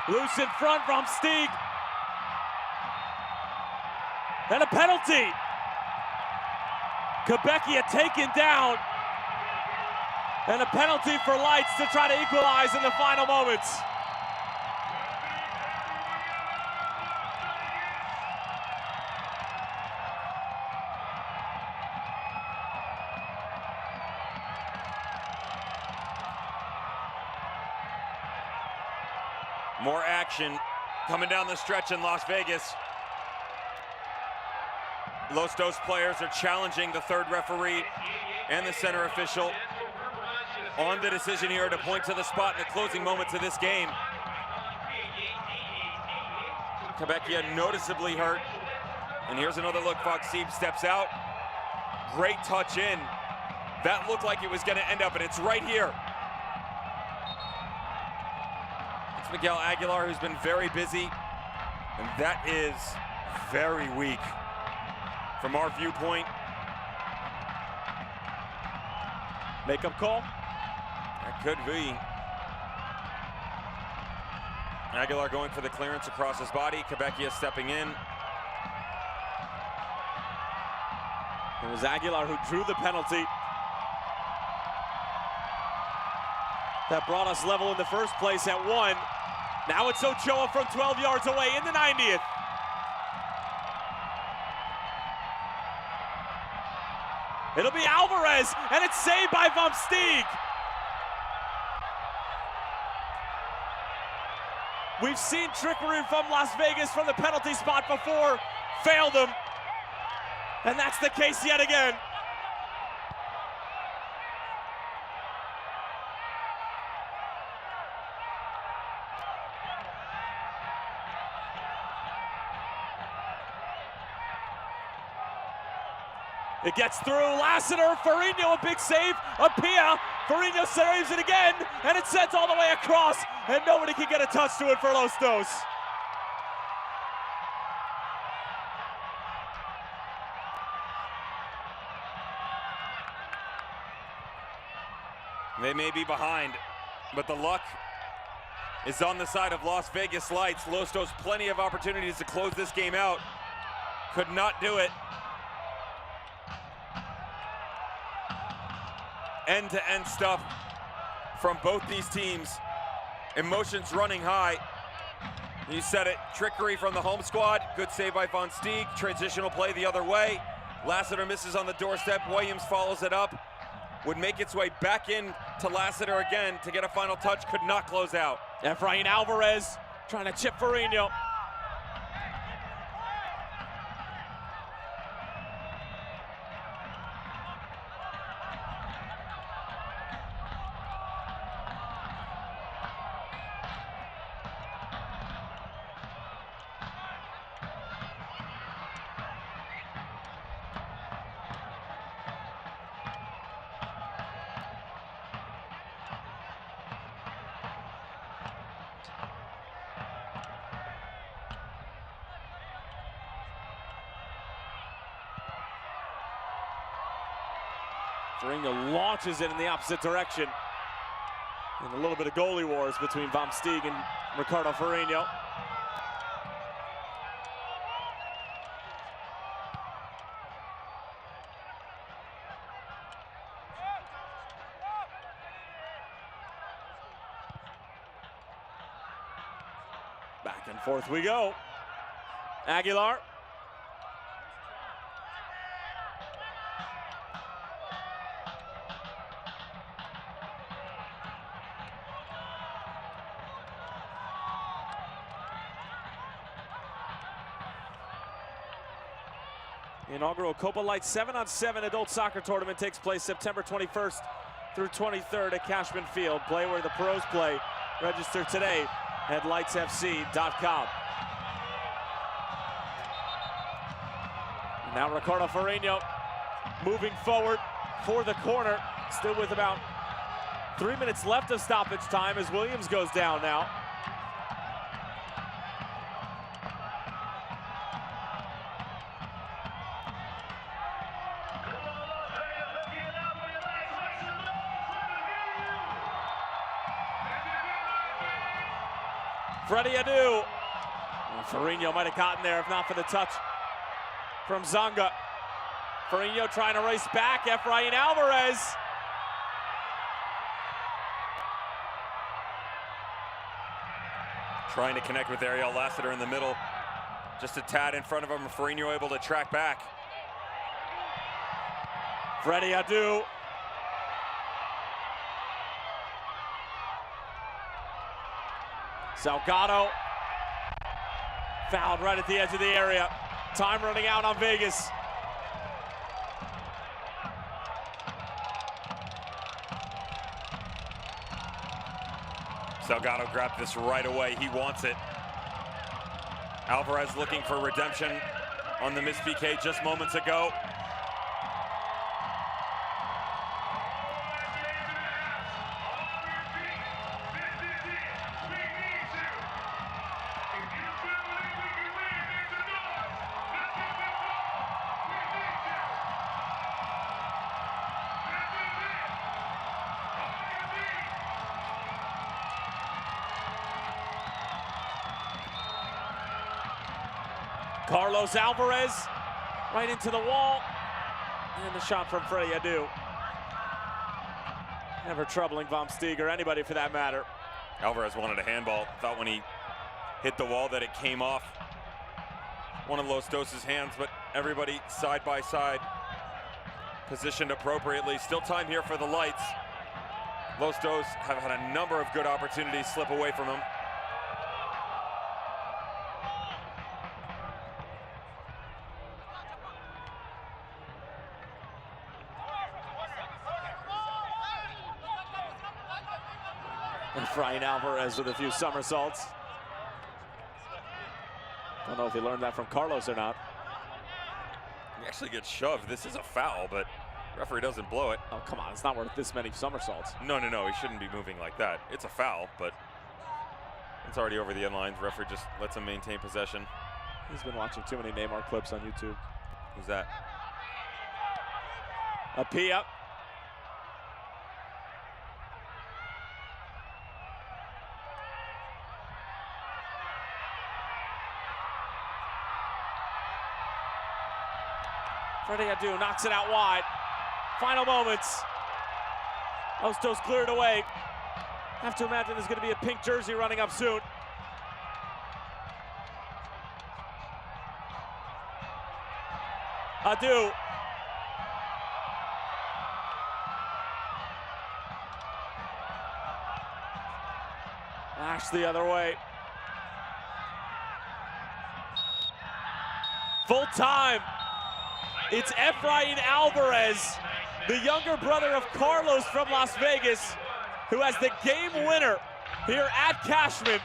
Loose in front from Stieg. And a penalty. Quebecia taken down. And a penalty for Lights to try to equalize in the final moments. More action coming down the stretch in Las Vegas. Los Dos players are challenging the third referee and the center official on the decision here to point to the spot in the closing moments of this game. Quebecia noticeably hurt. And here's another look. Fox Sieb steps out. Great touch in. That looked like it was going to end up, and it's right here. It's Miguel Aguilar, who's been very busy, and that is very weak from our viewpoint. Makeup call? That could be. Aguilar going for the clearance across his body. Quebecia stepping in. It was Aguilar who drew the penalty. That brought us level in the first place at 1. Now it's Ochoa from 12 yards away in the 90th. It'll be Alvarez, and it's saved by Vom Steeg. We've seen trickery from Las Vegas from the penalty spot before, failed them. And that's the case yet again. It gets through, Lassiter, Farino, a big save, Apia, Farino saves it again, and it sends all the way across, and nobody can get a touch to it for Los Dos. They may be behind, but the luck is on the side of Las Vegas Lights. Los Dos plenty of opportunities to close this game out. Could not do it. End-to-end stuff from both these teams. Emotions running high. You said it, trickery from the home squad. Good save by Von Steeg. Transitional play the other way. Lassiter misses on the doorstep. Williams follows it up. Would make its way back in to Lassiter again to get a final touch. Could not close out. Efrain Alvarez trying to chip Farino. Farino launches it in the opposite direction. And a little bit of goalie wars between Vom Steeg and Ricardo Farino. Back and forth we go. Aguilar. Inaugural Copa Light 7-on-7 adult soccer tournament takes place September 21st through 23rd at Cashman Field. Play where the pros play. Register today at lightsfc.com. Now Ricardo Farino moving forward for the corner. Still with about 3 minutes left of stoppage time as Williams goes down now. Freddie Adu. Farino might have gotten there if not for the touch from Zonga. Farino trying to race back. Efrain Alvarez. Trying to connect with Ariel Lassiter in the middle. Just a tad in front of him. Farino able to track back. Freddie Adu. Salgado fouled right at the edge of the area. Time running out on Vegas. Salgado grabbed this right away. He wants it. Alvarez looking for redemption on the missed PK just moments ago. Carlos Alvarez right into the wall. And the shot from Freddie Adu. Never troubling Vom Steeg or anybody for that matter. Alvarez wanted a handball. Thought when he hit the wall that it came off one of Los Dos' hands, but everybody side by side, positioned appropriately. Still time here for the lights. Los Dos have had a number of good opportunities slip away from him. Efrain Alvarez with a few somersaults. Don't know if he learned that from Carlos or not. He actually gets shoved. This is a foul, but referee doesn't blow it. Oh, come on. It's not worth this many somersaults. No. He shouldn't be moving like that. It's a foul, but it's already over the end line. The referee just lets him maintain possession. He's been watching too many Neymar clips on YouTube. Who's that? Apia. Freddie Adu knocks it out wide. Final moments. Los Dos cleared away. Have to imagine there's going to be a pink jersey running up soon. Adu. Lash the other way. Full time. It's Efrain Alvarez, the younger brother of Carlos from Las Vegas, who has the game winner here at Cashman.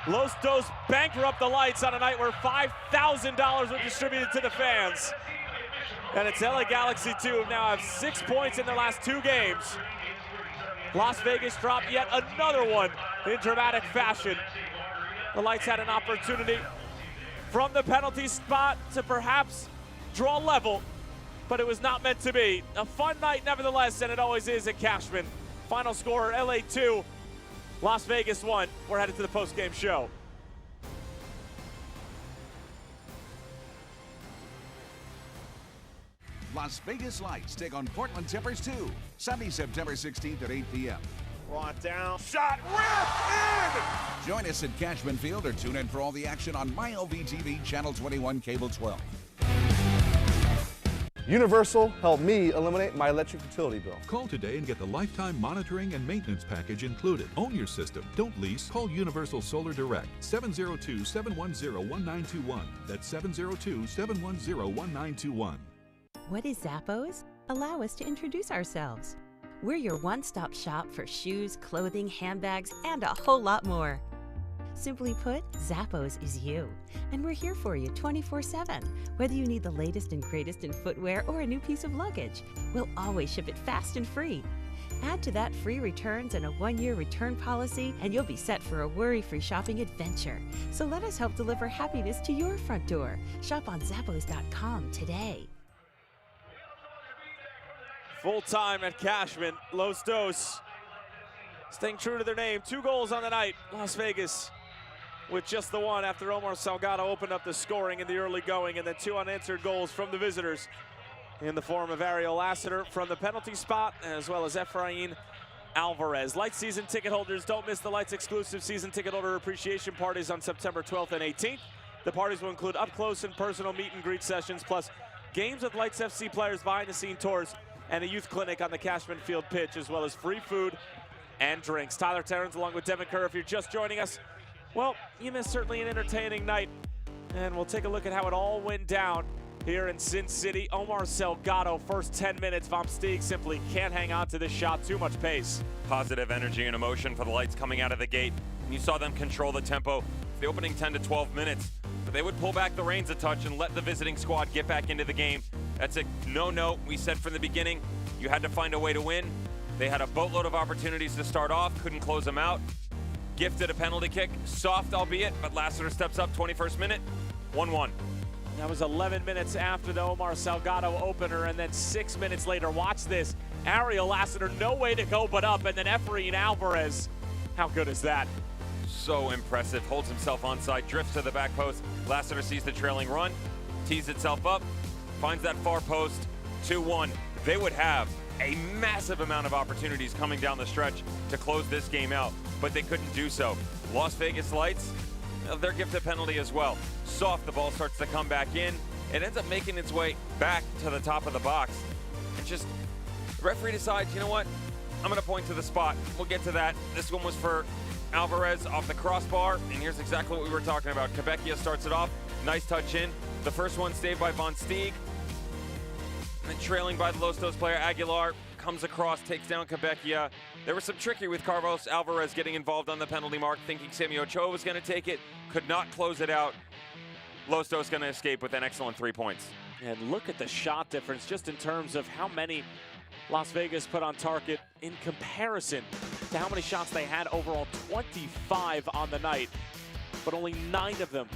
Los Dos bankrupt the lights on a night where $5,000 were distributed to the fans. And it's LA Galaxy 2 who now have 6 points in their last 2 games. Las Vegas dropped yet another one in dramatic fashion. The Lights had an opportunity from the penalty spot to perhaps draw level, but it was not meant to be. A fun night nevertheless, and it always is at Cashman. Final score, LA 2, Las Vegas 1. We're headed to the post-game show. Las Vegas Lights take on Portland Timbers 2, Sunday, September 16th at 8 p.m. Brought down, shot, ripped in! Join us at Cashman Field or tune in for all the action on MyLVTV Channel 21, Cable 12. Universal helped me eliminate my electric utility bill. Call today and get the lifetime monitoring and maintenance package included. Own your system. Don't lease. Call Universal Solar Direct. 702-710-1921. That's 702-710-1921. What is Zappos? Allow us to introduce ourselves. We're your one-stop shop for shoes, clothing, handbags, and a whole lot more. Simply put, Zappos is you, and we're here for you 24/7. Whether you need the latest and greatest in footwear or a new piece of luggage, we'll always ship it fast and free. Add to that free returns and a 1-year return policy, and you'll be set for a worry-free shopping adventure. So let us help deliver happiness to your front door. Shop on Zappos.com today. Full time at Cashman. Los Dos staying true to their name. 2 goals on the night. Las Vegas with just the one after Omar Salgado opened up the scoring in the early going, and then 2 unanswered goals from the visitors in the form of Ariel Lassiter from the penalty spot, as well as Efrain Alvarez. Lights season ticket holders, don't miss the Lights exclusive season ticket holder appreciation parties on September 12th and 18th. The parties will include up close and personal meet and greet sessions, plus games with Lights FC players, behind the scene tours, and a youth clinic on the Cashman Field pitch, as well as free food and drinks. Tyler Terrence along with Devin Kerr. If you're just joining us, well, you missed certainly an entertaining night, and we'll take a look at how it all went down here in Sin City. Omar Salgado, first 10 minutes, Vom Steeg simply can't hang on to this shot, too much pace. Positive energy and emotion for the Lights coming out of the gate. And you saw them control the tempo for the opening 10 to 12 minutes. But they would pull back the reins a touch and let the visiting squad get back into the game. That's a no-no. We said from the beginning, you had to find a way to win. They had a boatload of opportunities to start off, couldn't close them out. Gifted a penalty kick, soft albeit, but Lassiter steps up, 21st minute, 1-1. That was 11 minutes after the Omar Salgado opener, and then 6 minutes later, watch this. Ariel Lassiter, no way to go but up, and then Efrain Alvarez. How good is that? So impressive, holds himself onside, drifts to the back post. Lassiter sees the trailing run, tees itself up, finds that far post, 2-1. They would have a massive amount of opportunities coming down the stretch to close this game out, but they couldn't do so. Las Vegas Lights, they're gifted penalty as well. Soft, the ball starts to come back in. It ends up making its way back to the top of the box. And just, the referee decides, you know what? I'm gonna point to the spot. We'll get to that. This one was for Alvarez off the crossbar, and here's exactly what we were talking about. Quebecia starts it off, nice touch in. The first one saved by Von Steeg. And then trailing by the Los Dos player, Aguilar comes across, takes down Quebecia. There was some trickery with Carlos Alvarez getting involved on the penalty mark, thinking Sammy Ochoa was going to take it, could not close it out. Los Dos going to escape with an excellent 3 points. And look at the shot difference just in terms of how many Las Vegas put on target in comparison to how many shots they had overall. 25 on the night, but only 9 of them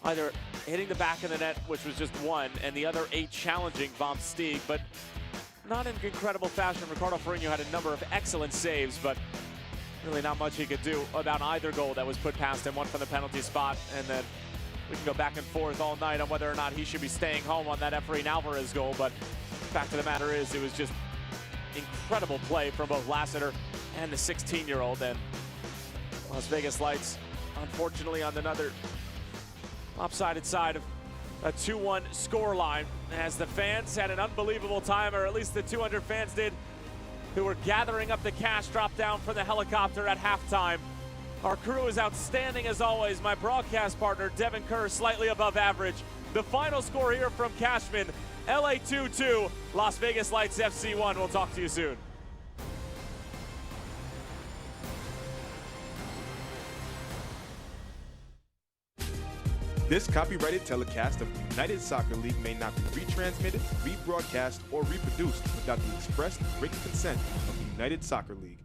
either hitting the back of the net, which was just 1, and the other 8 challenging Vom Steeg, but not in incredible fashion. Ricardo Ferrigno had a number of excellent saves, but really not much he could do about either goal that was put past him. One from the penalty spot, and then we can go back and forth all night on whether or not he should be staying home on that Efrain Alvarez goal, but fact of the matter is it was just incredible play from both Lassiter and the 16-year-old, and Las Vegas Lights, unfortunately, on another lopsided side of a 2-1 scoreline, as the fans had an unbelievable time, or at least the 200 fans did, who were gathering up the cash dropped down from the helicopter at halftime. Our crew is outstanding as always. My broadcast partner, Devin Kerr, slightly above average. The final score here from Cashman, LA 2-2, Las Vegas Lights FC 1. We'll talk to you soon. This copyrighted telecast of the United Soccer League may not be retransmitted, rebroadcast, or reproduced without the express written consent of the United Soccer League.